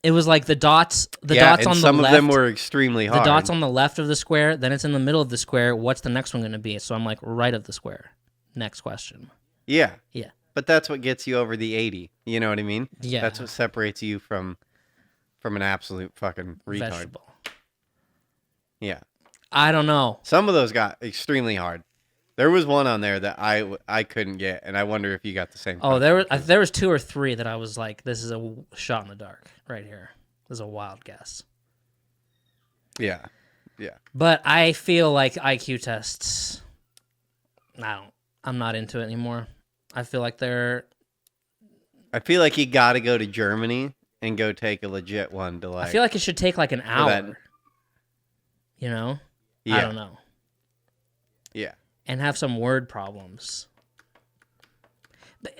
It was like the dots on the left. Some of them were extremely hard. The dots on the left of the square, then it's in the middle of the square. What's the next one going to be? So I'm like, right of the square. Next question. Yeah. Yeah. But that's what gets you over the 80. You know what I mean? Yeah. That's what separates you from an absolute fucking retard. Vegetable. Yeah. I don't know. Some of those got extremely hard. There was one on there that I couldn't get, and I wonder if you got the same. Oh, there was 2 or 3 that I was like, this is a shot in the dark right here. This is a wild guess. Yeah. Yeah. But I feel like IQ tests, I'm not into it anymore. I feel like you got to go to Germany and go take a legit one to like. I feel like it should take like an hour. That, you know? Yeah. I don't know. Yeah. And have some word problems.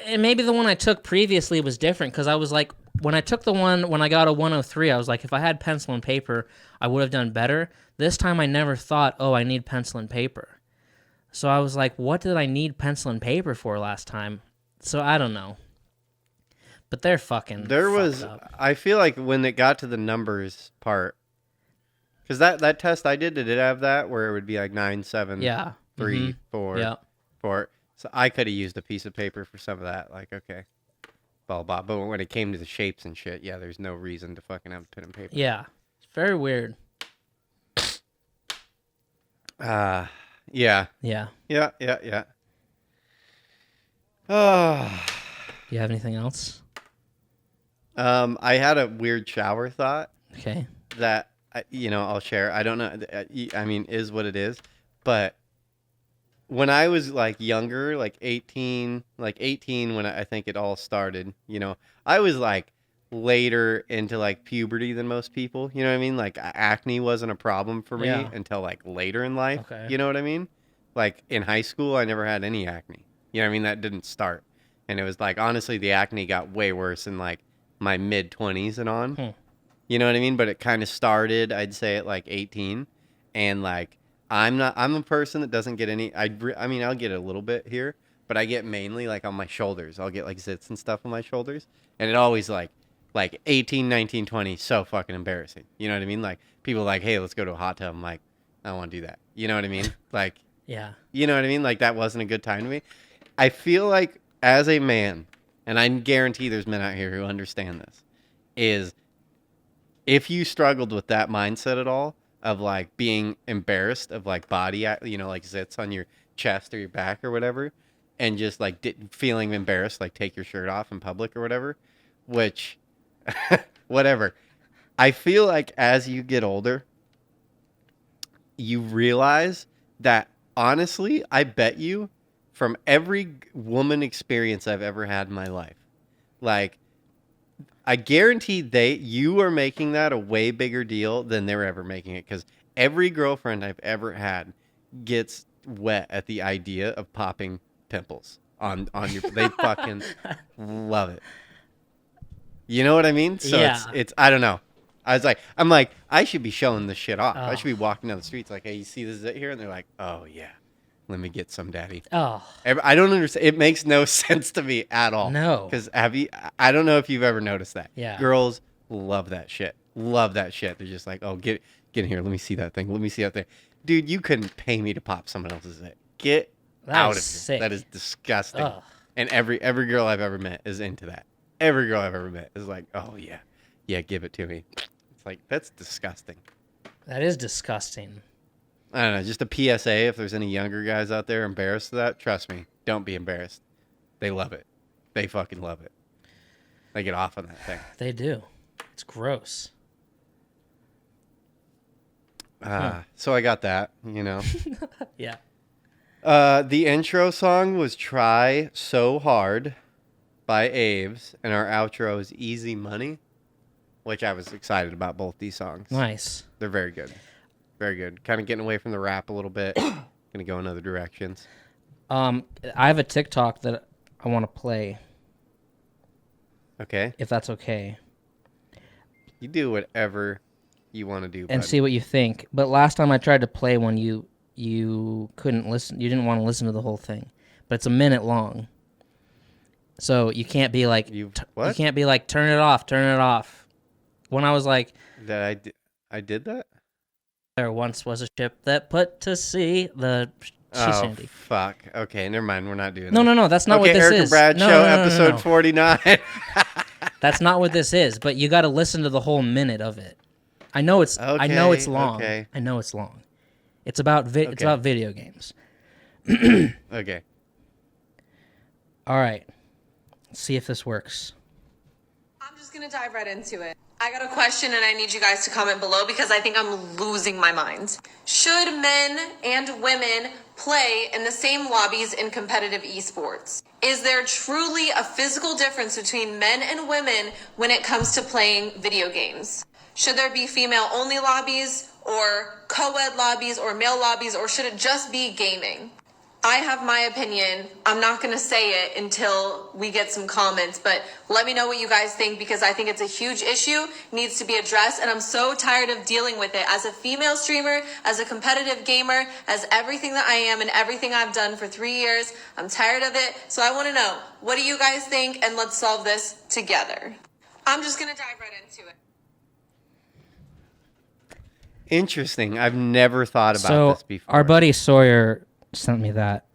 And maybe the one I took previously was different because I was like, when I took the one when I got a 103, I was like, if I had pencil and paper, I would have done better. This time I never thought, oh, I need pencil and paper. So I was like, what did I need pencil and paper for last time? So I don't know. But they're fucking fucked up. I feel like when it got to the numbers part, because that test I did have that where it would be like 9, 7, 3, 4, 4. So I could have used a piece of paper for some of that. Like, okay, blah, blah. But when it came to the shapes and shit, yeah, there's no reason to fucking have pen and paper. Yeah. It's very weird. Yeah. Yeah. Yeah. Do you have anything else? I had a weird shower thought. Okay. That, I'll share. I don't know. I mean, is what it is. But when I was like younger, like 18 when I think it all started, I was like later into like puberty than most people. You know what I mean? Like acne wasn't a problem for me until like later in life. Okay. You know what I mean? Like in high school, I never had any acne. You know what I mean? That didn't start. And it was like, honestly, the acne got way worse in like my mid 20s and on. You know what I mean? But it kind of started, I'd say, at like 18. And like, I'm a person that doesn't get any, I mean, I'll get a little bit here, but I get mainly like on my shoulders. I'll get like zits and stuff on my shoulders. And it always like 18, 19, 20, so fucking embarrassing. You know what I mean? Like people are like, hey, let's go to a hot tub. I'm like, I don't want to do that. You know what I mean? Like, yeah. You know what I mean? Like that wasn't a good time to me. I feel like as a man, and I guarantee there's men out here who understand this, is if you struggled with that mindset at all, of like being embarrassed of like body, like zits on your chest or your back or whatever, and just like feeling embarrassed, like take your shirt off in public or whatever, which, whatever. I feel like as you get older, you realize that honestly, I bet you from every woman experience I've ever had in my life, like, I guarantee you are making that a way bigger deal than they're ever making it, because every girlfriend I've ever had gets wet at the idea of popping pimples on your. They fucking love it. You know what I mean? So yeah. It's I don't know. I'm like I should be showing this shit off. I should be walking down the streets like, hey, you see this zit here? And they're like, oh yeah. Let me get some, daddy. Oh. I don't understand. It makes no sense to me at all. No. Because I don't know if you've ever noticed that. Yeah. Girls love that shit. Love that shit. They're just like, oh, get in here. Let me see that thing. Let me see that thing. Dude, you couldn't pay me to pop someone else's zit. Get out of here. Sick. That is disgusting. Ugh. And every girl I've ever met is into that. Every girl I've ever met is like, oh, yeah. Yeah, give it to me. It's like, that's disgusting. That is disgusting. I don't know, just a PSA, if there's any younger guys out there embarrassed of that, trust me, don't be embarrassed. They love it. They fucking love it. They get off on that thing. They do. It's gross. So I got that, Yeah. The intro song was Try So Hard by Aves, and our outro is Easy Money, which I was excited about both these songs. Nice. They're very good. Very good. Kind of getting away from the rap a little bit. Gonna go in other directions. I have a TikTok that I want to play. Okay. If that's okay. You do whatever you want to do, And bud. see what you think. But last time I tried to play one, you couldn't listen. You didn't want to listen to the whole thing. But it's a minute long. So you can't be like, You can't be like, turn it off. When I was like, I did that? there once was a ship that put to sea. She's Sandy. Fuck. Okay, never mind. We're not doing No, that's not what this Erick is. and Brad No, Show, no, episode 49. That's not what this is. But you got to listen to the whole minute of it. I know it's long. Okay. I know it's long. It's about it's about video games. Okay. All right. Let's see if this works. I'm just going to dive right into it. I got a question and I need you guys to comment below because I think I'm losing my mind. Should men and women play in the same lobbies in competitive esports? Is there truly a physical difference between men and women when it comes to playing video games? Should there be female-only lobbies or co-ed lobbies or male lobbies, or should it just be gaming? I have my opinion. I'm not going to say it until we get some comments, but let me know what you guys think because I think it's a huge issue, needs to be addressed, and I'm so tired of dealing with it. As a female streamer, as a competitive gamer, as everything that I am and everything I've done for 3 years, I'm tired of it. So I want to know, what do you guys think? And let's solve this together. I'm just going to dive right into it. Interesting. I've never thought about this before. Our buddy Sawyer sent me that.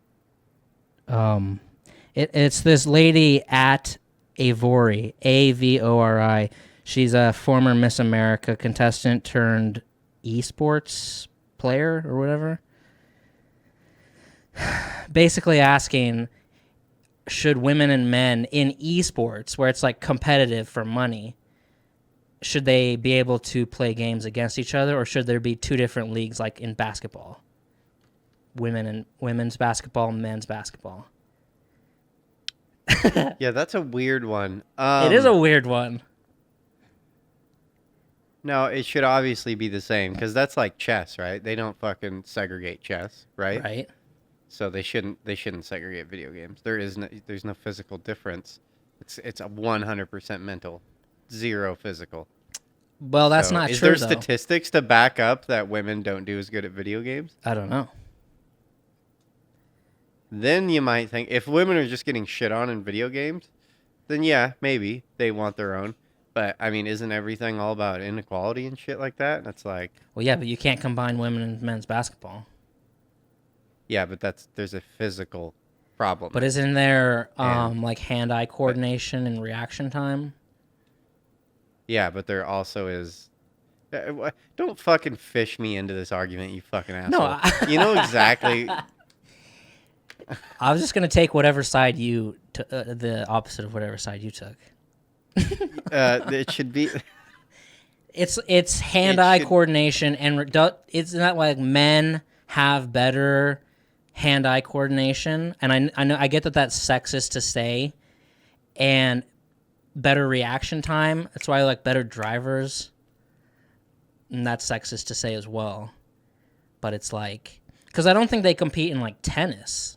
It's this lady at Avori, Avori. She's a former Miss America contestant turned esports player or whatever. Basically asking, should women and men in esports, where it's like competitive for money, should they be able to play games against each other, or should there be two different leagues like in basketball? Women's basketball, men's basketball. Yeah, that's a weird one. It is a weird one. No, it should obviously be the same because that's like chess, right? They don't fucking segregate chess, right? Right. So they shouldn't segregate video games. There's no physical difference. It's a 100% mental, 0 physical. Well, that's not is true. Is there statistics to back up that women don't do as good at video games? I don't know. Then you might think if women are just getting shit on in video games, then yeah, maybe they want their own. But I mean, isn't everything all about inequality and shit like that? That's like, well, yeah, but you can't combine women and men's basketball. Yeah, but there's a physical problem. But isn't there like hand-eye coordination and reaction time? Yeah, but there also is. Don't fucking fish me into this argument, you fucking asshole. No, you know exactly. I was just gonna take whatever side you the opposite of whatever side you took. It should be. It's hand-eye coordination, and isn't that like men have better hand-eye coordination? And I know I get that that's sexist to say, and better reaction time. That's why I like better drivers, and that's sexist to say as well. But it's like, because I don't think they compete in like tennis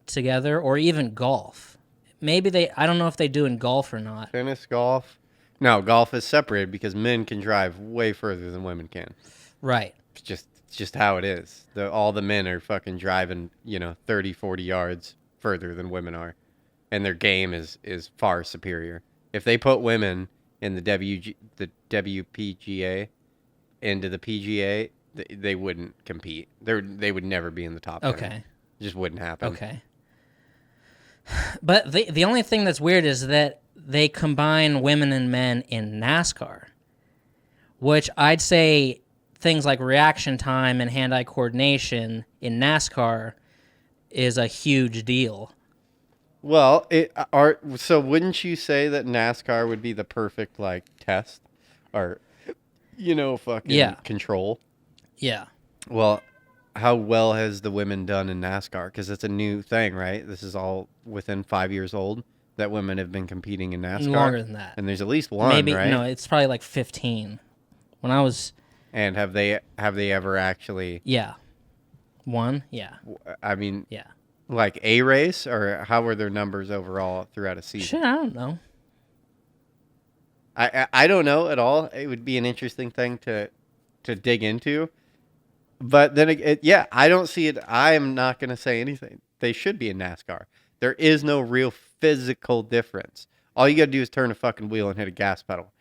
together or even golf. Maybe I don't know if they do in golf or not. Tennis, golf. No, golf is separated because men can drive way further than women can. Right. It's just how it is. All the men are fucking driving, 30, 40 yards further than women are. And their game is far superior. If they put women in the WPGA into the PGA, they wouldn't compete. They would never be in the top 10. Okay. It just wouldn't happen. Okay. But the only thing that's weird is that they combine women and men in NASCAR, which I'd say things like reaction time and hand-eye coordination in NASCAR is a huge deal. Well, so wouldn't you say that NASCAR would be the perfect like test or fucking control? Yeah. Well, how well has the women done in NASCAR? Because it's a new thing, right? This is all within 5 years old that women have been competing in NASCAR. Longer than that. And there's at least one, Maybe, right? No, it's probably like 15. When I was And have they ever actually? Yeah. One. Yeah. I mean, Yeah. like a race, or how were their numbers overall throughout a season? Shit, I don't know. I don't know at all. It would be an interesting thing to dig into. But then, yeah, I don't see it. I am not going to say anything. They should be in NASCAR. There is no real physical difference. All you got to do is turn a fucking wheel and hit a gas pedal.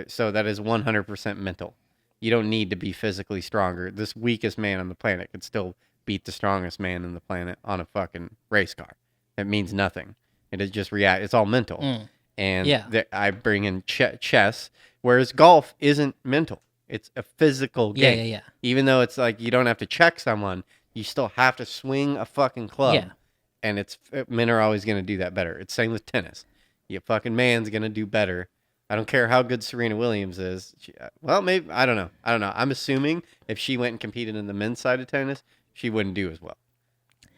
So that is 100% mental. You don't need to be physically stronger. This weakest man on the planet could still beat the strongest man on the planet on a fucking race car. It means nothing. It is just It's all mental. And I bring in chess, whereas golf isn't mental. It's a physical game. Yeah. Even though it's like you don't have to check someone, you still have to swing a fucking club. Yeah. And men are always going to do that better. It's same with tennis. You fucking man's going to do better. I don't care how good Serena Williams is. Well, maybe, I don't know. I'm assuming if she went and competed in the men's side of tennis, she wouldn't do as well.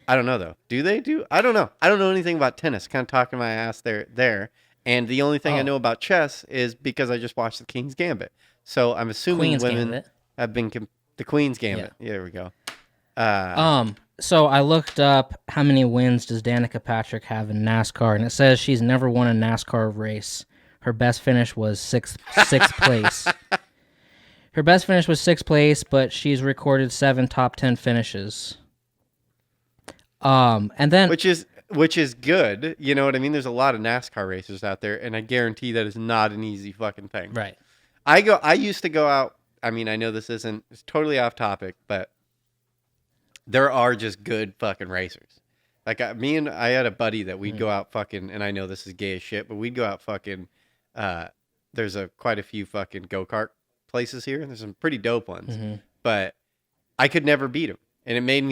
I don't know, though. Do they do? I don't know. I don't know anything about tennis. Kind of talking my ass there. And the only thing I know about chess is because I just watched the King's Gambit. So I'm assuming Queen's women Gambit. have been the Queen's Gambit. Yeah, there we go. So I looked up how many wins does Danica Patrick have in NASCAR, and it says she's never won a NASCAR race. Her best finish was sixth place. Her best finish was sixth place, but she's recorded 7 top 10 finishes. And then which is good. You know what I mean? There's a lot of NASCAR racers out there, and I guarantee that is not an easy fucking thing. right. I used to go out. I mean, I know it's totally off topic, but there are just good fucking racers. Like I had a buddy that we'd go out fucking, and I know this is gay as shit, but we'd go out fucking. There's quite a few fucking go-kart places here, and there's some pretty dope ones. But I could never beat them, and it made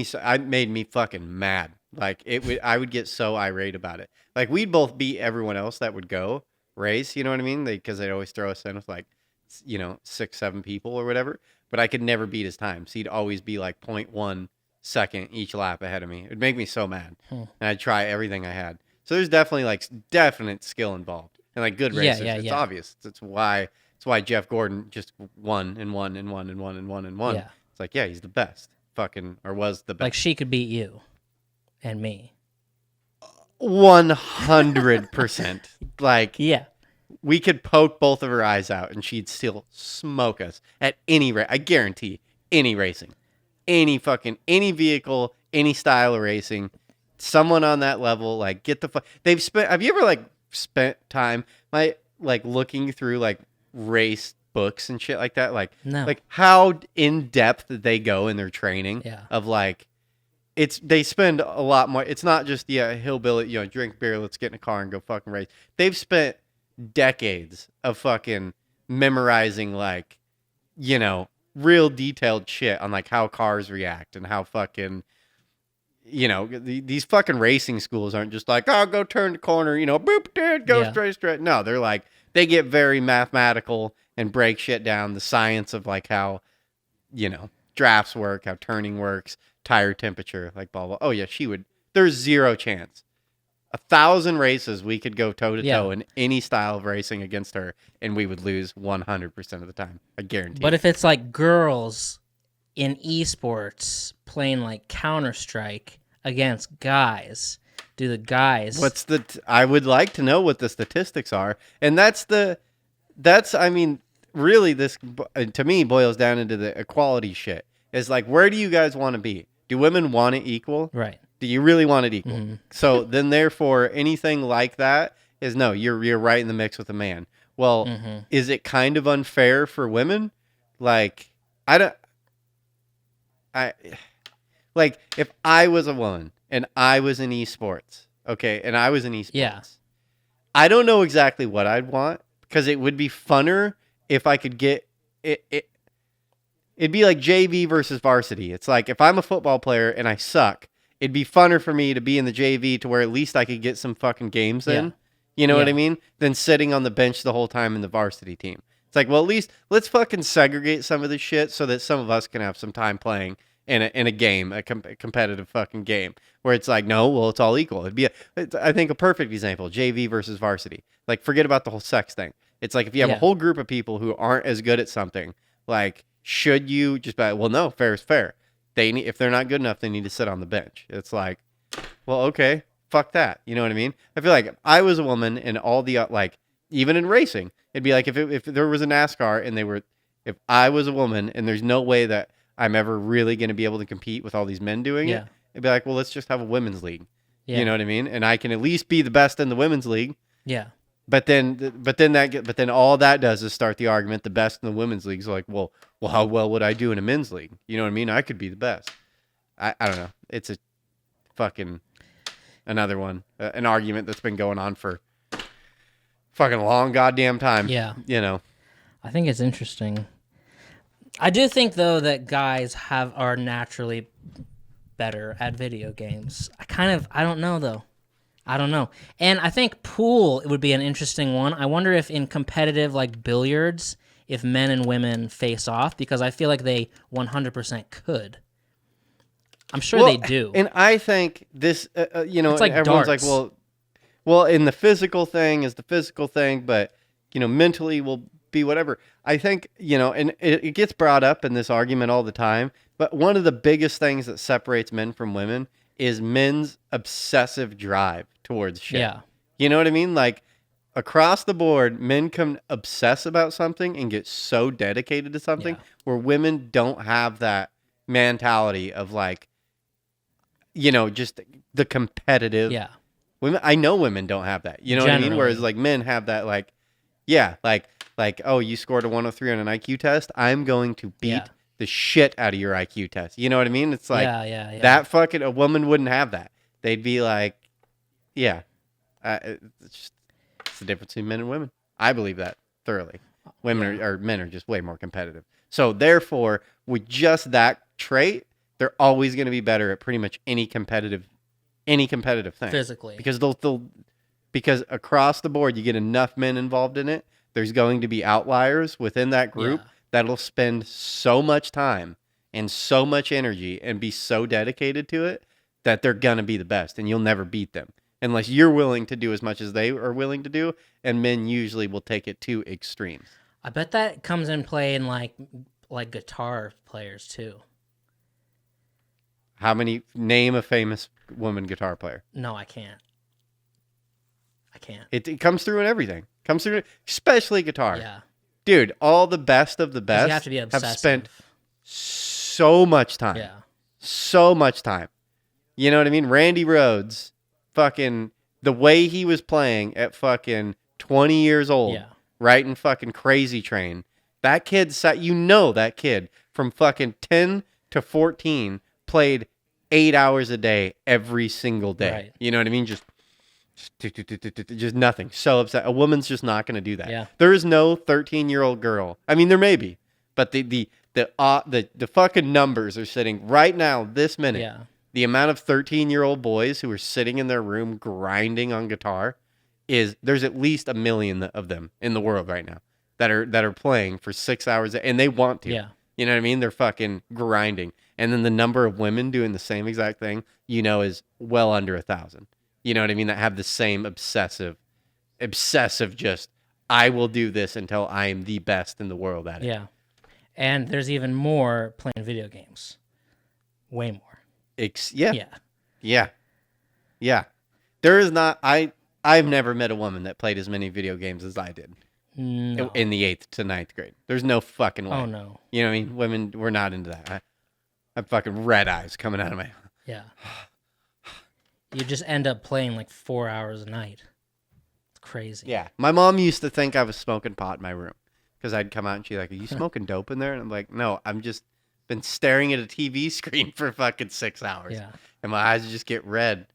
me fucking mad. Like I would get so irate about it. Like we'd both beat everyone else that would go race. You know what I mean? Because they'd always throw us in with like, 6-7 people or whatever. But I could never beat his time. So he'd always be like 0.1 second each lap ahead of me. It'd make me so mad, and I'd try everything I had. So there's definitely like definite skill involved, and like good racers. It's obvious. It's why Jeff Gordon just won and won and won and won and won and won. Yeah. It's like, yeah, he's the best, or was the best. Like she could beat you and me. 100%. Like, yeah, we could poke both of her eyes out, and she'd still smoke us at any rate. I guarantee any racing, any vehicle, any style of racing. Someone on that level, like, get the fuck. Have you ever spent time looking through race books and shit like that? No. Like how in depth they go in their training. Yeah. Of they spend a lot more. It's not just hillbilly, drink beer, let's get in a car and go fucking race. They've spent decades of fucking memorizing real detailed shit on how cars react and how fucking these fucking racing schools aren't just go turn the corner, boop, dude, go straight. No, they're they get very mathematical and break shit down, the science of how drafts work, how turning works, tire temperature, blah blah. Oh yeah, there's zero chance. 1,000 races we could go toe to toe in any style of racing against her, and we would lose 100% of the time. I guarantee. But if it's girls in esports playing Counter-Strike against guys, do the guys? I would like to know what the statistics are, and really this to me boils down into the equality shit. Is where do you guys want to be? Do women want it equal? Right. Do you really want it equal? So then, therefore, anything like that is no. You're right in the mix with a man. Well, is it kind of unfair for women? If I was a woman and I was in esports, I don't know exactly what I'd want because it would be funner if I could get it. It'd be like JV versus varsity. It's if I'm a football player and I suck, it'd be funner for me to be in the JV to where at least I could get some fucking games in. You know what I mean? Than sitting on the bench the whole time in the varsity team. It's well, at least let's fucking segregate some of this shit so that some of us can have some time playing in a game, a competitive fucking game where it's no, well, it's all equal. It'd be I think a perfect example, JV versus varsity. Forget about the whole sex thing. It's if you have a whole group of people who aren't as good at something, should you just be like, well, no, fair is fair. If they're not good enough, they need to sit on the bench. It's like, well, okay, fuck that. You know what I mean? I feel like if I was a woman and all the like, even in racing, it'd be like if there was a NASCAR and if I was a woman and there's no way that I'm ever really going to be able to compete with all these men doing it, it'd be like, well, let's just have a women's league. Yeah. You know what I mean? And I can at least be the best in the women's league. Yeah. But then all that does is start the argument. The best in the women's league is like, well, how well would I do in a men's league? You know what I mean? I could be the best. I don't know. It's a fucking another one, an argument that's been going on for fucking long goddamn time. Yeah. You know, I think it's interesting. I do think though that guys are naturally better at video games. I don't know though. I don't know. And I think pool would be an interesting one. I wonder if in competitive like billiards, if men and women face off, because I feel like they 100% could. I'm sure they do. And I think this, it's like everyone's darts. like, well, in the physical thing is the physical thing, but, mentally will be whatever. I think, and it gets brought up in this argument all the time, but one of the biggest things that separates men from women is men's obsessive drive towards shit. Yeah. You know what I mean? Like, across the board, men can obsess about something and get so dedicated to something where women don't have that mentality of like, just the competitive. Yeah. Women, I know women don't have that. You know what I mean? Whereas like men have that like, like, oh, you scored a 103 on an IQ test. I'm going to beat the shit out of your IQ test. You know what I mean? It's like that fucking, a woman wouldn't have that. They'd be like, it's the difference between men and women. I believe that thoroughly. Women or men are just way more competitive. So therefore, with just that trait, they're always going to be better at pretty much any competitive thing. Physically. Because because across the board, you get enough men involved in it, there's going to be outliers within that group that'll spend so much time and so much energy and be so dedicated to it that they're going to be the best, and you'll never beat them unless you're willing to do as much as they are willing to do, and men usually will take it to extremes. I bet that comes in play in like guitar players too. Name a famous woman guitar player? No, I can't. It comes through in everything. Comes through, especially guitar. Yeah. Dude, all the best of the best you have to be obsessive. have spent so much time. Yeah. So much time. You know what I mean? Randy Rhoads, fucking, the way he was playing at fucking 20 years old, writing fucking Crazy Train. That kid, that kid from fucking 10 to 14 played 8 hours a day every single day. Right. You know what I mean? Just nothing. So upset. A woman's just not going to do that. Yeah. There is no 13-year-old girl. I mean, there may be, but the fucking numbers are sitting right now, this minute. Yeah. The amount of 13-year-old boys who are sitting in their room grinding on guitar there's at least 1 million of them in the world right now that are playing for 6 hours, and they want to. Yeah. You know what I mean? They're fucking grinding. And then the number of women doing the same exact thing, is well under 1,000. You know what I mean? That have the same obsessive just, I will do this until I am the best in the world at it. Yeah. And there's even more playing video games. Way more. Yeah. There is not, I've never met a woman that played as many video games as I did. No. In the 8th to 9th grade. There's no fucking way. Oh, no. You know what I mean? Women, we're not into that. I have fucking red eyes coming out of my... Yeah. You just end up playing like 4 hours a night. It's crazy. Yeah. My mom used to think I was smoking pot in my room because I'd come out and she's like, are you smoking dope in there? And I'm like, no, I'm just been staring at a TV screen for fucking 6 hours. Yeah. And my eyes just get red.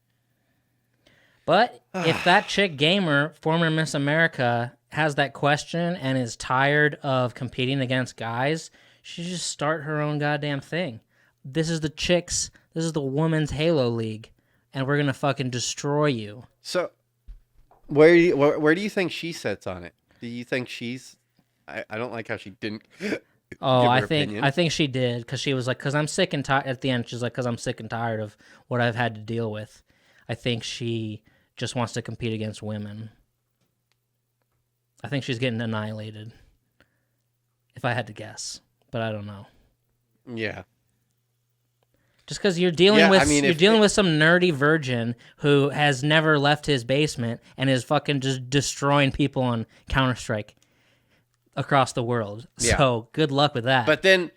But if that chick gamer, former Miss America, has that question and is tired of competing against guys, she should just start her own goddamn thing. This is the women's Halo League, and we're gonna fucking destroy you. So, where do you think she sits on it? Do you think she's? I don't like how she didn't. Oh, I think she did, because she was like, because I'm sick and tired. At the end, she's like, because I'm sick and tired of what I've had to deal with. I think she just wants to compete against women. I think she's getting annihilated, if I had to guess. but I don't know. Yeah. Just because you're dealing Yeah, with I mean, you're if- dealing with some nerdy virgin who has never left his basement and is fucking just destroying people on Counter-Strike across the world. Yeah. So good luck with that. But then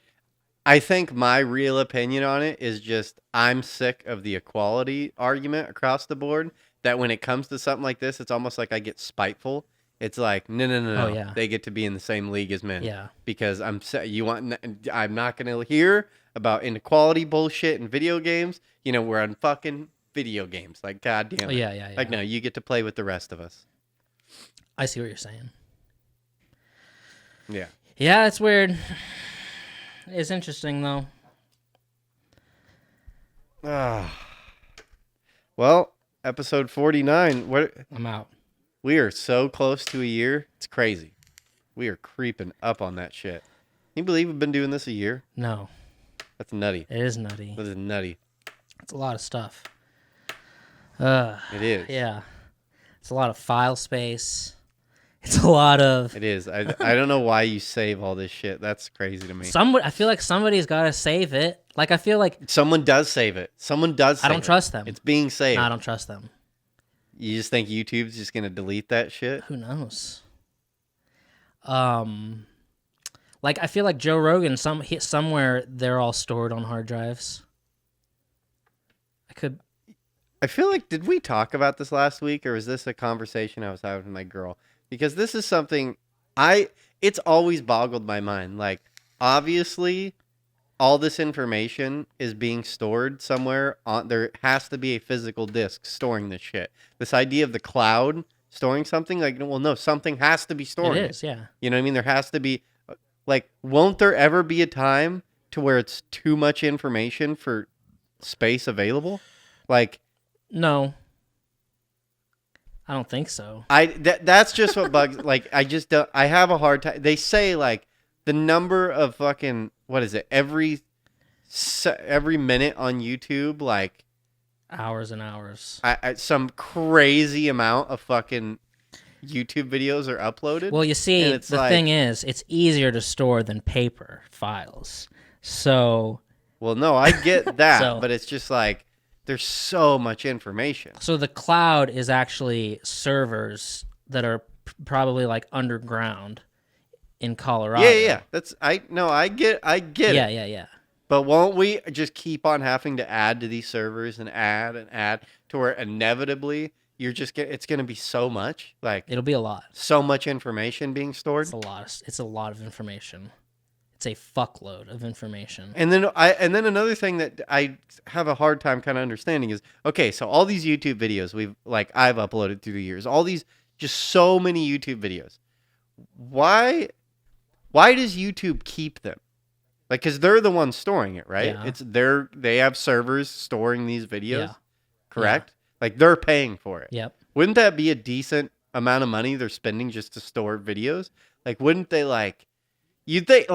I think my real opinion on it is just I'm sick of the equality argument across the board. That when it comes to something like this, it's almost like I get spiteful. It's like no. Oh, yeah. They get to be in the same league as men. Yeah. Because I'm not gonna hear about inequality bullshit in video games. You know, we're on fucking video games. Like, goddamn. Oh, yeah. Like, no, you get to play with the rest of us. I see what you're saying. Yeah. Yeah, it's weird. It's interesting though. Well, episode 49. What? I'm out. We are so close to a year. It's crazy. We are creeping up on that shit. Can you believe we've been doing this a year? No, That's nutty. it is nutty. That is nutty. It's a lot of stuff. It is. Yeah. It's a lot of file space. It's a lot of It is. I don't know why you save all this shit. That's crazy to me. I feel like somebody's got to save it. Like I feel like Someone does save it. Someone does save I don't trust them. It's being saved. No, I don't trust them. You just think YouTube's just going to delete that shit? Who knows? Like I feel like Joe Rogan somewhere they're all stored on hard drives. I feel like, did we talk about this last week, or was this a conversation I was having with my girl? Because this is something it's always boggled my mind. Like, obviously, all this information is being stored somewhere. There has to be a physical disk storing this shit. This idea of the cloud storing something, like, well, no, something has to be storing It is, yeah. You know what I mean? There has to be, like, won't there ever be a time to where it's too much information for space available? Like, No. I don't think so. That's just what bugs. Like, I just don't. I have a hard time. They say like the number of fucking what is it every minute on YouTube, like Hours and hours. some crazy amount of fucking YouTube videos are uploaded. Well, you see, and it's the thing is, it's easier to store than paper files. So, well, no, I get that, So- but it's just like there's so much information. so the cloud is actually servers that are probably like underground in Colorado. Yeah. I get it. Yeah. But won't we just keep on having to add to these servers and add to where inevitably it's going to be so much, like It'll be a lot. so much information being stored. It's a lot of information. It's a fuckload of information. And then another thing that I have a hard time kind of understanding is, okay, so all these YouTube videos I've uploaded through the years, all these, just so many YouTube videos. Why does YouTube keep them? Like, cause they're the ones storing it, right? Yeah. They have servers storing these videos, Yeah. correct? Like, they're paying for it. Yep. Wouldn't that be a decent amount of money they're spending just to store videos? Like, wouldn't they you'd think,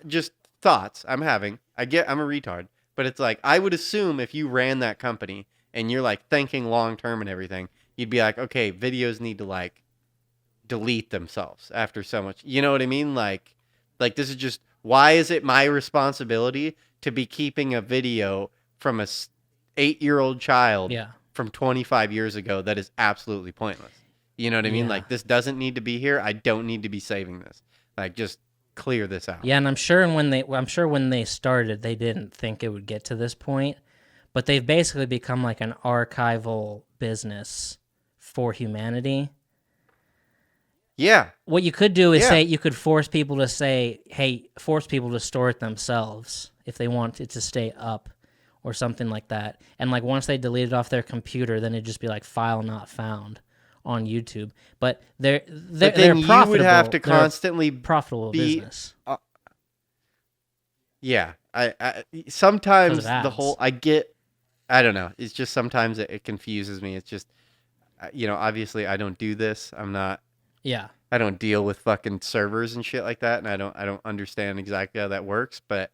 just thoughts I'm having. I'm a retard, but it's like, I would assume if you ran that company and you're like thinking long term and everything, you'd be like, okay, videos need to delete themselves after so much. You know what I mean? Like this is just, why is it my responsibility to be keeping a video from a 8-year-old child from 25 years ago that is absolutely pointless? You know what I mean? Yeah. Like, this doesn't need to be here. I don't need to be saving this. Like, just clear this out. Yeah, and I'm sure when they started, they didn't think it would get to this point, but they've basically become like an archival business for humanity. Yeah. What you could do is you could force people to store it themselves if they want it to stay up or something like that. And like once they delete it off their computer, then it'd just be like file not found on YouTube. But they're profitable. You would have to constantly profitable business. Yeah. I sometimes Because of ads. I don't know. It's just sometimes it confuses me. It's just, obviously I don't do this. I don't deal with fucking servers and shit like that, and I don't understand exactly how that works, but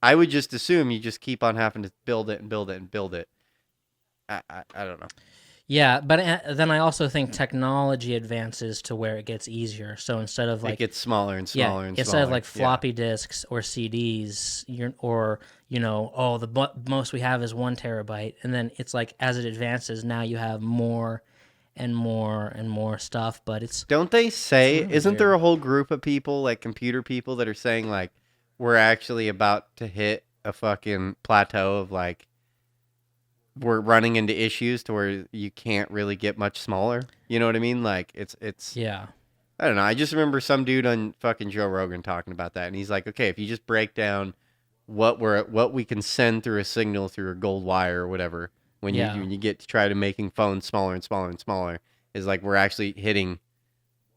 I would just assume you just keep on having to build it and build it and build it. I don't know. Yeah, but then I also think technology advances to where it gets easier. So instead of like it gets smaller and smaller and instead smaller. of like floppy disks or CDs, the most we have is 1 terabyte, and then it's like as it advances, now you have more and more and more stuff. But don't they say? really Isn't there weird. a whole group of people, like computer people, that are saying like we're actually about to hit a fucking plateau of like we're running into issues to where you can't really get much smaller. You know what I mean? Like it's Yeah, I don't know. I just remember some dude on fucking Joe Rogan talking about that, and he's like, okay, if you just break down what we can send through a signal through a gold wire or whatever, when you get to try to making phones smaller and smaller and smaller, is like we're actually hitting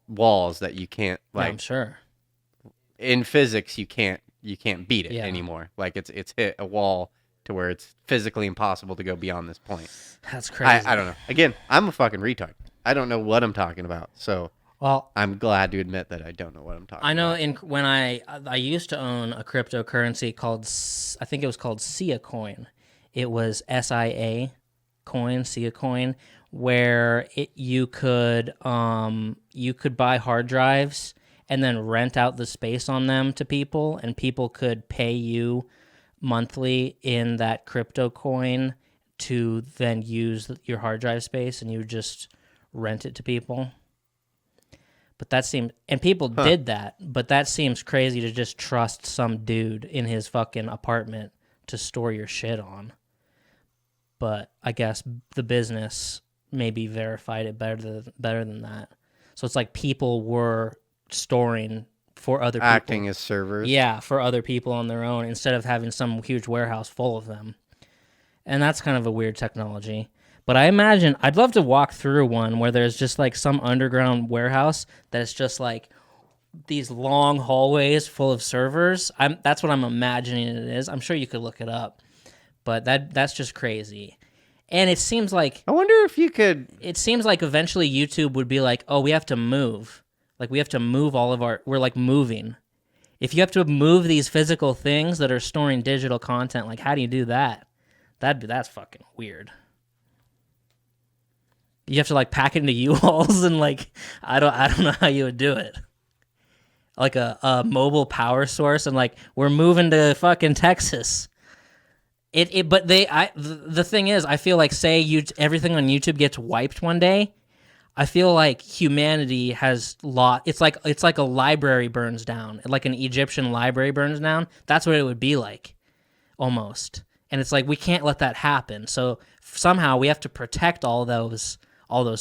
walls that you can't yeah, like I'm sure. in physics you can't beat it Yeah. anymore. Like it's hit a wall to where it's physically impossible to go beyond this point. That's crazy. I don't know. Again, I'm a fucking retard. I don't know what I'm talking about. So Well, I'm glad to admit that I don't know what I'm talking I know about. when I used to own a cryptocurrency called I think it was called Sia coin. It was SIA coin, Sia coin, where you could buy hard drives and then rent out the space on them to people, and people could pay you monthly in that crypto coin to then use your hard drive space, and you would just rent it to people. But that seemed, and people did that, but that seems crazy to just trust some dude in his fucking apartment to store your shit on. But I guess the business maybe verified it better than that. So it's like people were storing for other people. Acting as servers. Yeah, for other people on their own instead of having some huge warehouse full of them. And that's kind of a weird technology. But I imagine I'd love to walk through one where there's just like some underground warehouse that's just like these long hallways full of servers. That's what I'm imagining it is. I'm sure you could look it up, but that's just crazy. And it seems like I wonder if you could. eventually YouTube would be like, oh, we have to move. Like we have to move we're like moving. If you have to move these physical things that are storing digital content, like how do you do that? That's fucking weird. You have to like pack it into U-Hauls and like I don't know how you would do it. Like a mobile power source and like we're moving to fucking Texas. The thing is, I feel like everything on YouTube gets wiped one day. I feel like humanity has lost. It's like a library burns down, like an Egyptian library burns down. That's what it would be like, almost. And it's like we can't let that happen. So somehow we have to protect all those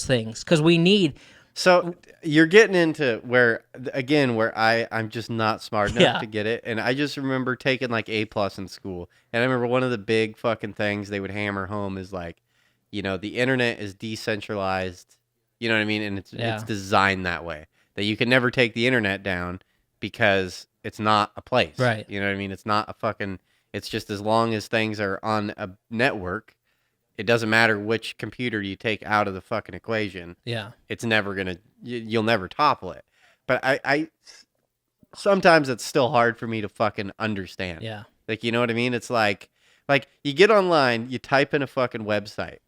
things because we need. So you're getting into where I'm just not smart enough to get it. And I just remember taking like A+ in school. And I remember one of the big fucking things they would hammer home is like, the internet is decentralized. You know what I mean? And it's designed that way that you can never take the internet down because it's not a place. Right. You know what I mean? It's not a fucking, it's just as long as things are on a network, it doesn't matter which computer you take out of the fucking equation. Yeah. It's never going to, you'll never topple it. But I sometimes it's still hard for me to fucking understand. Yeah. Like, you know what I mean? It's like you get online, you type in a fucking website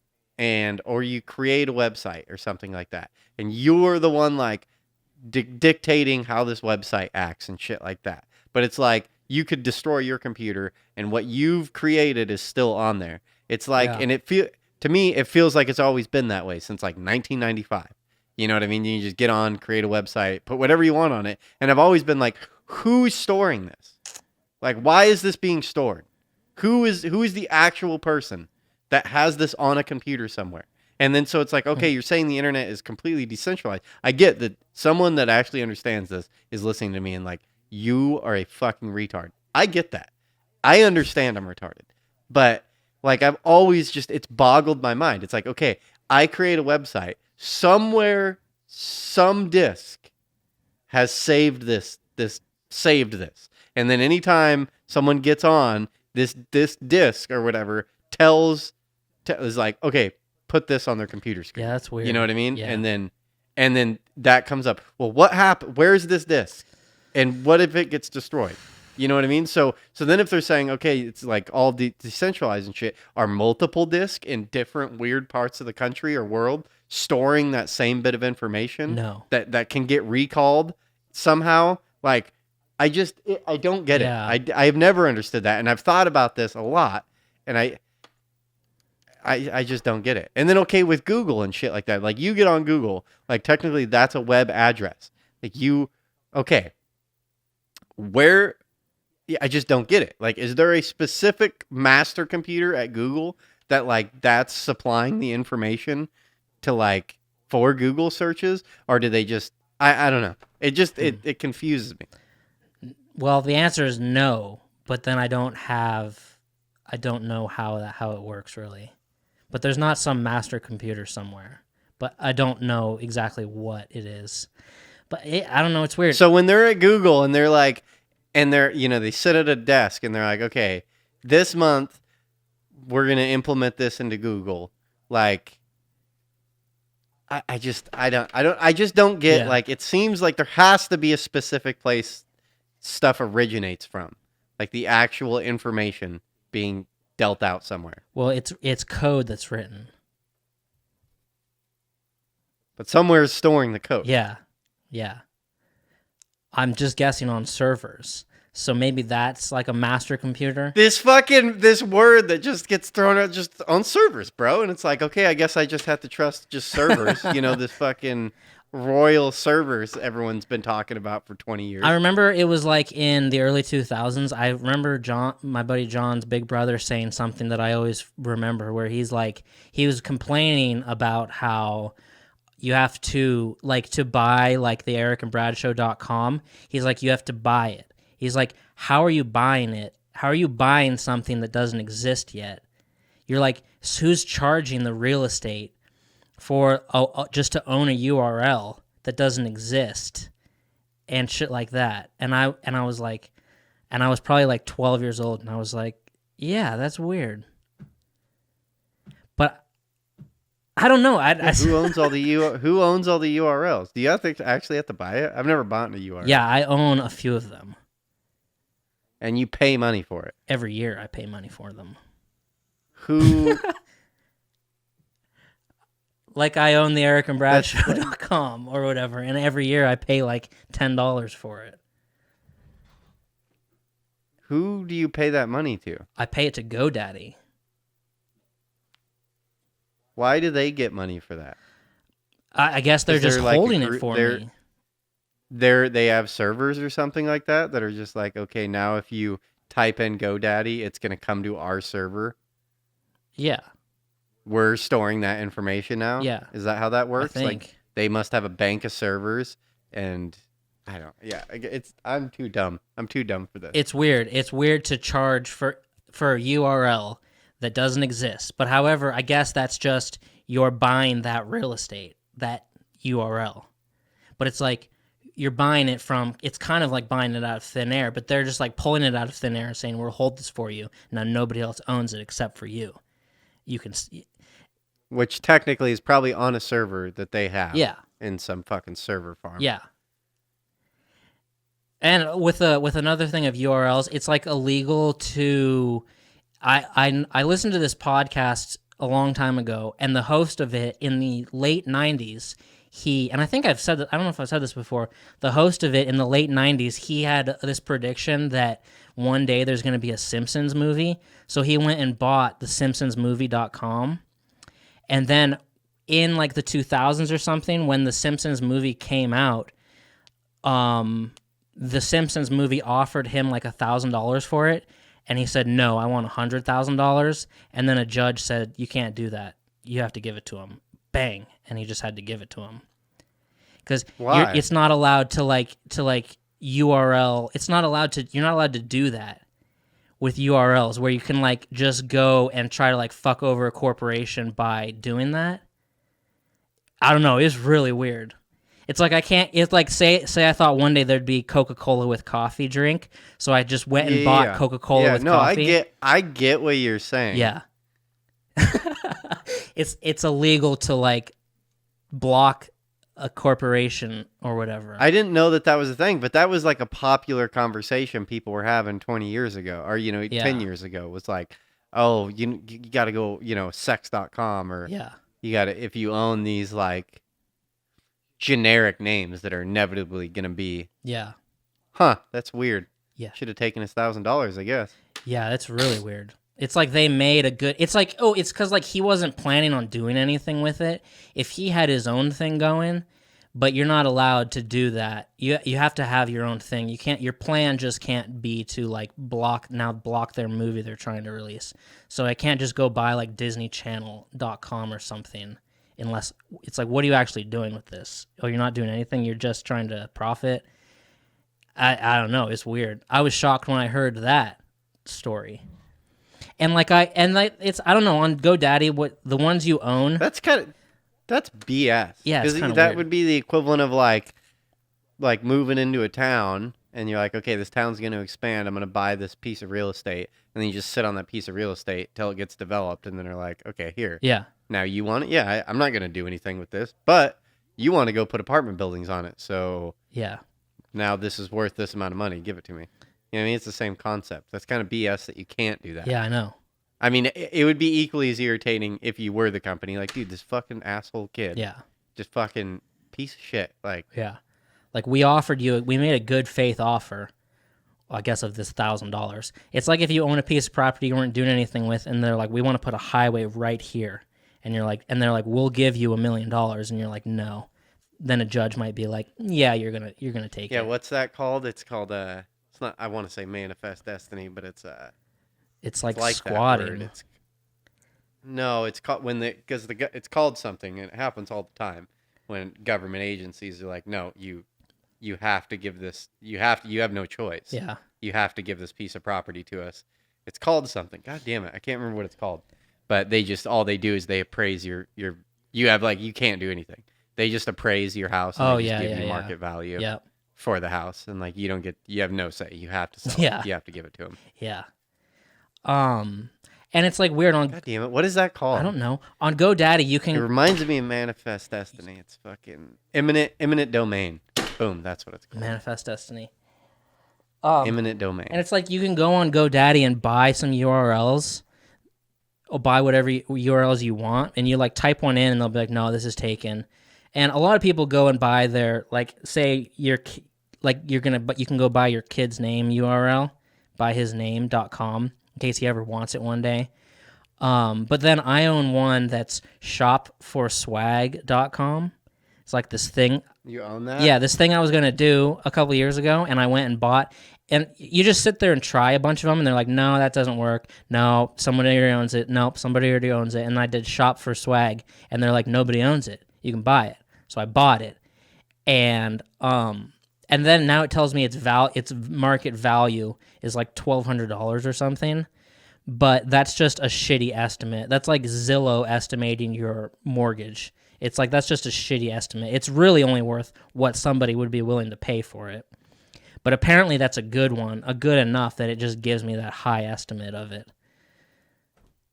or you create a website or something like that. And you're the one like dictating how this website acts and shit like that. But it's like you could destroy your computer and what you've created is still on there. It's like, and to me, it feels like it's always been that way since like 1995. You know what I mean? You just get on, create a website, put whatever you want on it. And I've always been like, who's storing this? Like, why is this being stored? Who is the actual person that has this on a computer somewhere? And then so it's like, okay, you're saying the internet is completely decentralized. I get that someone that actually understands this is listening to me and like, you are a fucking retard. I get that. I understand I'm retarded. But like, I've always it's boggled my mind. It's like, okay, I create a website. Somewhere, some disk has saved this. And then anytime someone gets on, this disk or whatever is like, okay, put this on their computer screen. Yeah, that's weird. You know what I mean? Yeah. And then that comes up. Well, what happened? Where's this disk? And what if it gets destroyed? You know what I mean? So then if they're saying, okay, it's like all decentralized and shit, are multiple disks in different weird parts of the country or world storing that same bit of information No. that can get recalled somehow? Like, I don't get Yeah. it. I've never understood that. And I've thought about this a lot, and I just don't get it. And then, okay, with Google and shit like that, like you get on Google, like technically that's a web address. Like okay, where, yeah, I just don't get it. Like, is there a specific master computer at Google that like that's supplying the information to like for Google searches, or do they just, I don't know. It just, it confuses me. Well, the answer is no, but then I don't know how it works really. But there's not some master computer somewhere. But I don't know exactly what it is. But I don't know, it's weird. So when they're at Google and they're like, and they're, they sit at a desk and they're like, okay, this month we're going to implement this into Google. Like, I just don't get, like, it seems like there has to be a specific place stuff originates from, like the actual information being dealt out somewhere. Well, it's code that's written. But somewhere is storing the code. Yeah. I'm just guessing on servers. So maybe that's like a master computer. This word that just gets thrown out just on servers, bro. And it's like, okay, I guess I just have to trust just servers. This fucking royal servers everyone's been talking about for 20 years. I remember it was like in the early 2000s. I remember my buddy John's big brother saying something that I always remember, where he was complaining about how you have to, like, to buy, like, the erickandbradshow.com. He's like, you have to buy it. He's like, how are you buying it? How are you buying something that doesn't exist yet? You're like, who's charging the real estate for just to own a URL that doesn't exist and shit like that? And I was like, and I was probably like 12 years old, and I was like, yeah, that's weird. But I don't know. Who owns all the URLs? Do you actually have to buy it? I've never bought a URL. Yeah, I own a few of them. And you pay money for it. Every year I pay money for them. Who? Like, I own the erickandbradshow.com or whatever, and every year I pay like $10 for it. Who do you pay that money to? I pay it to GoDaddy. Why do they get money for that? I guess they're just holding it for me. They have servers or something like that are just like, okay, now if you type in GoDaddy, it's going to come to our server. Yeah. We're storing that information now. Yeah. Is that how that works? I think. Like, they must have a bank of servers, and I'm too dumb. I'm too dumb for this. It's weird. It's weird to charge for a URL that doesn't exist. But however, I guess that's just you're buying that real estate, that URL. But it's like you're buying it from, it's kind of like buying it out of thin air, but they're just like pulling it out of thin air and saying, we'll hold this for you. Now nobody else owns it except for you. You can... Which technically is probably on a server that they have. Yeah. In some fucking server farm. Yeah. And with another thing of URLs, it's like illegal to... I listened to this podcast a long time ago, and the host of it in the late 90s, and I think I've said that, I don't know if I've said this before, the host of it in the late 90s, he had this prediction that one day there's going to be a Simpsons movie, so he went and bought the simpsonsmovie.com, and then in like the 2000s or something, when the Simpsons movie came out, the Simpsons movie offered him like $1,000 for it, and he said, no, I want $100,000, and then a judge said, you can't do that. You have to give it to him. Bang, and he just had to give it to him. Because it's not allowed to like URL, you're not allowed to do that with URLs, where you can like just go and try to like fuck over a corporation by doing that. I don't know, it's really weird. It's like it's like say I thought one day there'd be Coca-Cola with coffee drink, so I just went and bought Coca-Cola with coffee. I get what you're saying. Yeah. It's illegal to like block a corporation or whatever. I didn't know that was a thing, but that was like a popular conversation people were having 20 years ago, or 10 years ago. Was like, oh, you got to go, sex.com, or you got to, if you own these like generic names that are inevitably going to be, that's weird. Yeah, should have taken his $1,000, I guess. Yeah, that's really weird. It's like they made a good... It's like, oh, it's because like he wasn't planning on doing anything with it. If he had his own thing going, but you're not allowed to do that. You have to have your own thing. You can't... Your plan just can't be to like block their movie they're trying to release. So I can't just go buy like DisneyChannel.com or something unless... It's like, what are you actually doing with this? Oh, you're not doing anything? You're just trying to profit? I don't know. It's weird. I was shocked when I heard that story. And it's I don't know, on GoDaddy, what the ones you own, that's BS. Yeah, it's that weird. would be the equivalent of like moving into a town and you're like, okay, this town's going to expand. I'm going to buy this piece of real estate, and then you just sit on that piece of real estate till it gets developed, and then they're like, okay, here. Yeah. Now you want it? Yeah, I'm not going to do anything with this, but you want to go put apartment buildings on it, so yeah. Now this is worth this amount of money. Give it to me. You know what I mean? It's the same concept. That's kind of BS that you can't do that. Yeah, I know. I mean, it would be equally as irritating if you were the company. Like, dude, this fucking asshole kid. Yeah. Just fucking piece of shit. Like, yeah. Like, we made a good faith offer, I guess, of this $1,000. It's like if you own a piece of property you weren't doing anything with, and they're like, we want to put a highway right here. And they're like, we'll give you $1 million. And you're like, no. Then a judge might be like, yeah, you're gonna take it. Yeah, what's that called? It's called it's not. I want to say manifest destiny, but it's like squatting. It's called it's called something, and it happens all the time when government agencies are like, no, you have to give this. You have no choice. Yeah. You have to give this piece of property to us. It's called something. God damn it, I can't remember what it's called. But all they do is they appraise you can't do anything. They just appraise your house and give you market value for the house, and like you have no say. You have to sell it. You have to give it to them. Yeah. And it's like weird on. God damn it! What is that called? I don't know. On GoDaddy, you can. It reminds me of Manifest Destiny. It's fucking eminent domain. Boom, that's what it's called. Manifest Destiny. Eminent domain. And it's like you can go on GoDaddy and buy some URLs, or buy whatever URLs you want, and you like type one in, and they'll be like, "No, this is taken." And a lot of people go and buy their, like, say you can go buy your kid's name URL, buyhisname.com, in case he ever wants it one day. But then I own one that's shopforswag.com. It's like this thing. You own that? Yeah, this thing I was going to do a couple years ago, and I went and bought. And you just sit there and try a bunch of them, and they're like, no, that doesn't work. No, somebody already owns it. Nope, somebody already owns it. And I did shop for swag, and they're like, nobody owns it. You can buy it. So I bought it, and then now it tells me its market value is like $1,200 or something, but that's just a shitty estimate. That's like Zillow estimating your mortgage. It's like that's just a shitty estimate. It's really only worth what somebody would be willing to pay for it. But apparently that's a good one, a good enough that it just gives me that high estimate of it.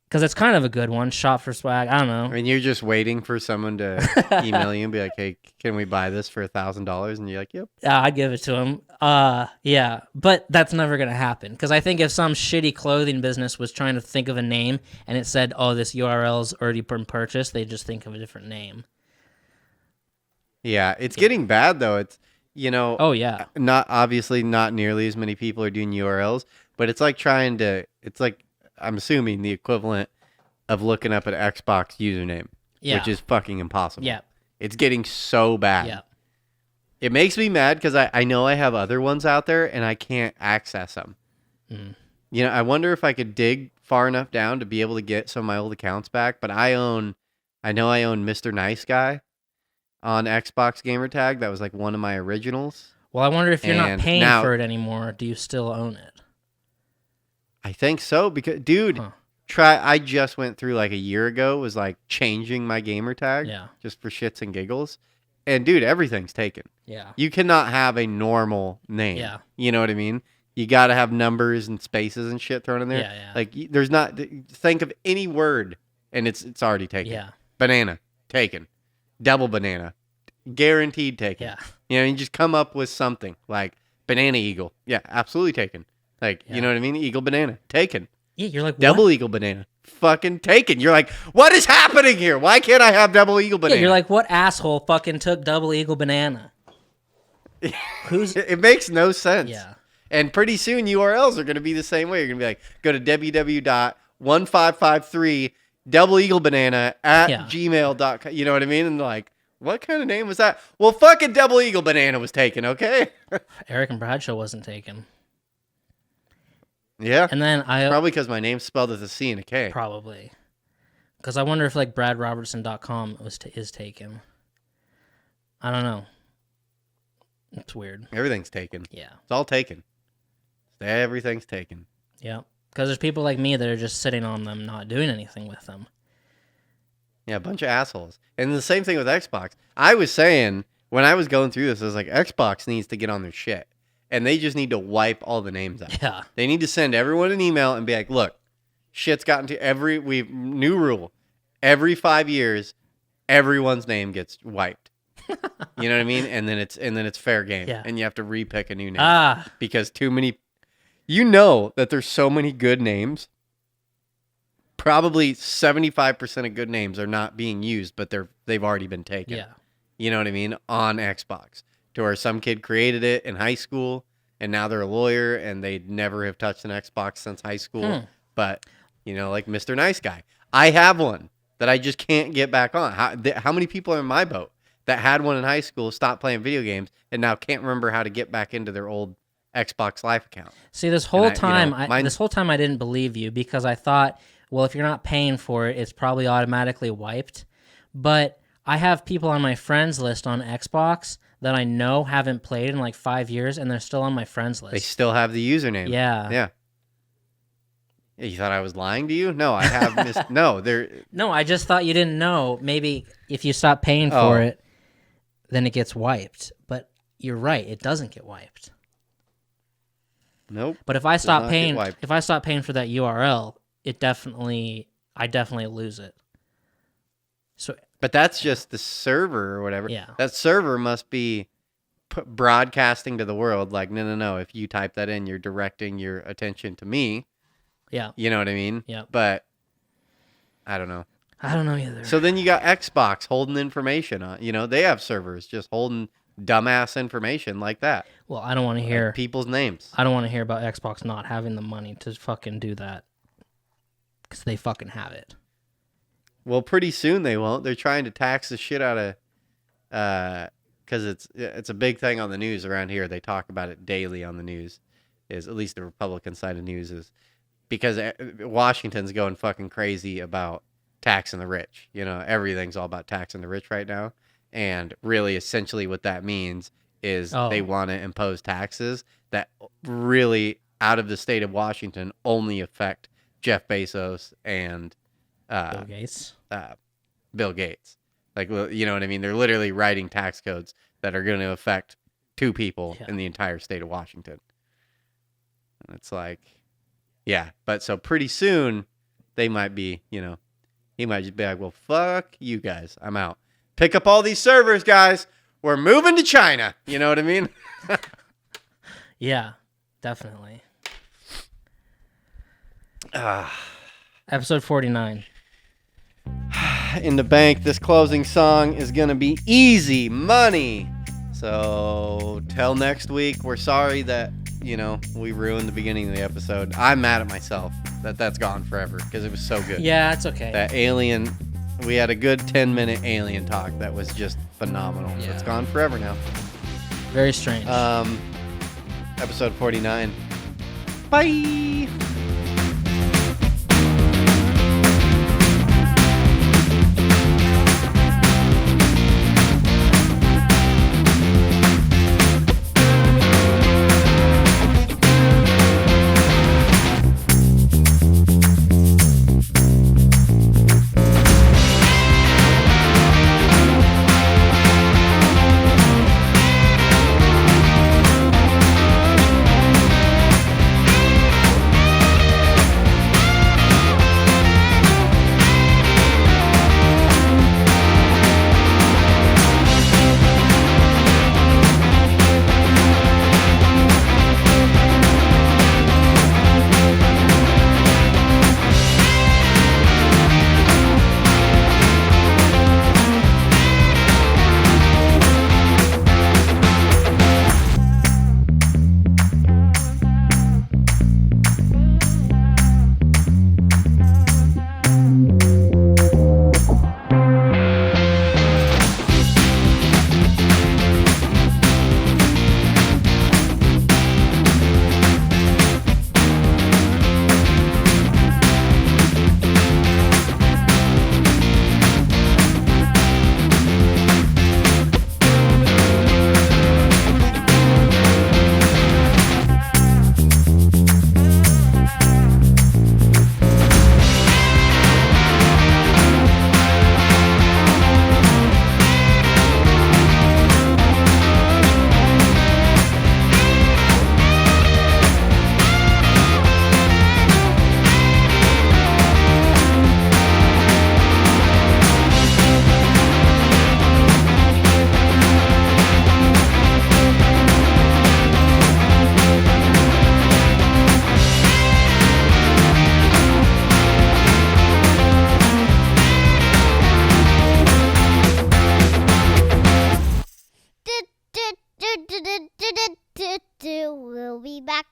Because it's kind of a good one, shop for swag. I don't know. I mean, you're just waiting for someone to email you and be like, hey, can we buy this for $1,000? And you're like, yep. I'd give it to him. Yeah, but that's never going to happen. Because I think if some shitty clothing business was trying to think of a name and it said, oh, this URL's already been purchased, they'd just think of a different name. Yeah, it's getting bad, though. It's, Oh, yeah. Not nearly as many people are doing URLs, but it's like I'm assuming the equivalent of looking up an Xbox username, which is fucking impossible. Yeah. It's getting so bad. Yeah. It makes me mad because I know I have other ones out there and I can't access them. Mm. I wonder if I could dig far enough down to be able to get some of my old accounts back, but I know I own Mr. Nice Guy on Xbox gamertag. That was like one of my originals. Well, I wonder if you're not paying for it anymore, do you still own it? I think so because, dude, I just went through like a year ago, was like changing my gamer tag just for shits and giggles. And dude, everything's taken. Yeah. You cannot have a normal name. Yeah. You know what I mean? You got to have numbers and spaces and shit thrown in there. Yeah. Like think of any word and it's already taken. Yeah. Banana, taken. Double banana, Guaranteed taken. Yeah. You know, you just come up with something like banana eagle. Yeah, absolutely taken. Like, you know what I mean? Eagle banana. Taken. Yeah, you're like, Double what? eagle banana. Fucking taken. You're like, what is happening here? Why can't I have double eagle banana? Yeah, you're like, what asshole fucking took double eagle banana? Who's... It makes no sense. Yeah. And pretty soon URLs are going to be the same way. You're going to be like, go to www.1553doubleeaglebanana@gmail.com. You know what I mean? And like, what kind of name was that? Well, fucking double eagle banana was taken, okay? Erick and Bradshaw wasn't taken. Yeah. And then Probably because my name's spelled with a C and a K. Probably. Because I wonder if like BradRobertson.com is taken. I don't know. It's weird. Everything's taken. Yeah. It's all taken. Everything's taken. Yeah. Because there's people like me that are just sitting on them, not doing anything with them. Yeah, a bunch of assholes. And the same thing with Xbox. I was saying, when I was going through this, I was like, Xbox needs to get on their shit. And they just need to wipe all the names out. Yeah. They need to send everyone an email and be like, look, shit's gotten to new rule. Every 5 years, everyone's name gets wiped. You know what I mean? And then it's fair game. Yeah. And you have to repick a new name. Because too many, you know that there's so many good names. Probably 75% of good names are not being used, but they've already been taken. Yeah. You know what I mean? On Xbox. To where some kid created it in high school, and now they're a lawyer, and they'd never have touched an Xbox since high school. But, you know, like Mr. Nice Guy. I have one that I just can't get back on. How many people are in my boat that had one in high school, stopped playing video games, and now can't remember how to get back into their old Xbox Live account? See, this whole time I didn't believe you because I thought, well, if you're not paying for it, it's probably automatically wiped. But I have people on my friends list on Xbox that I know haven't played in like 5 years, and they're still on my friends list. They still have the username. Yeah. Yeah. You thought I was lying to you? No, I have No, they're... No, I just thought you didn't know. Maybe if you stop paying for it, then it gets wiped. But you're right, it doesn't get wiped. Nope. But if I stop paying for that URL, I definitely lose it. So, but that's just the server or whatever. Yeah. That server must be broadcasting to the world. Like, no. If you type that in, you're directing your attention to me. Yeah. You know what I mean? Yeah. But I don't know. I don't know either. So then you got Xbox holding information on. You know, they have servers just holding dumbass information like that. Well, I don't want to hear like people's names. I don't want to hear about Xbox not having the money to fucking do that. Because they fucking have it. Well, pretty soon they won't. They're trying to tax the shit out of, because it's a big thing on the news around here. They talk about it daily on the news. Is at least the Republican side of news is because Washington's going fucking crazy about taxing the rich. You know, everything's all about taxing the rich right now. And really, essentially, what that means is they want to impose taxes that really, out of the state of Washington, only affect Jeff Bezos and Bill Gates. Bill Gates. Like, you know what I mean? They're literally writing tax codes that are going to affect 2 people in the entire state of Washington. And it's like, yeah. But so pretty soon, they might be, you know, he might just be like, well, fuck you guys. I'm out. Pick up all these servers, guys. We're moving to China. You know what I mean? Yeah, definitely. Episode 49. In the bank, this closing song is going to be easy money. So till next week, we're sorry that, you know, we ruined the beginning of the episode. I'm mad at myself that's gone forever because it was so good. Yeah, it's okay. That alien, we had a good 10-minute alien talk that was just phenomenal. Yeah. It's gone forever now. Very strange. Episode 49. Bye. We'll be back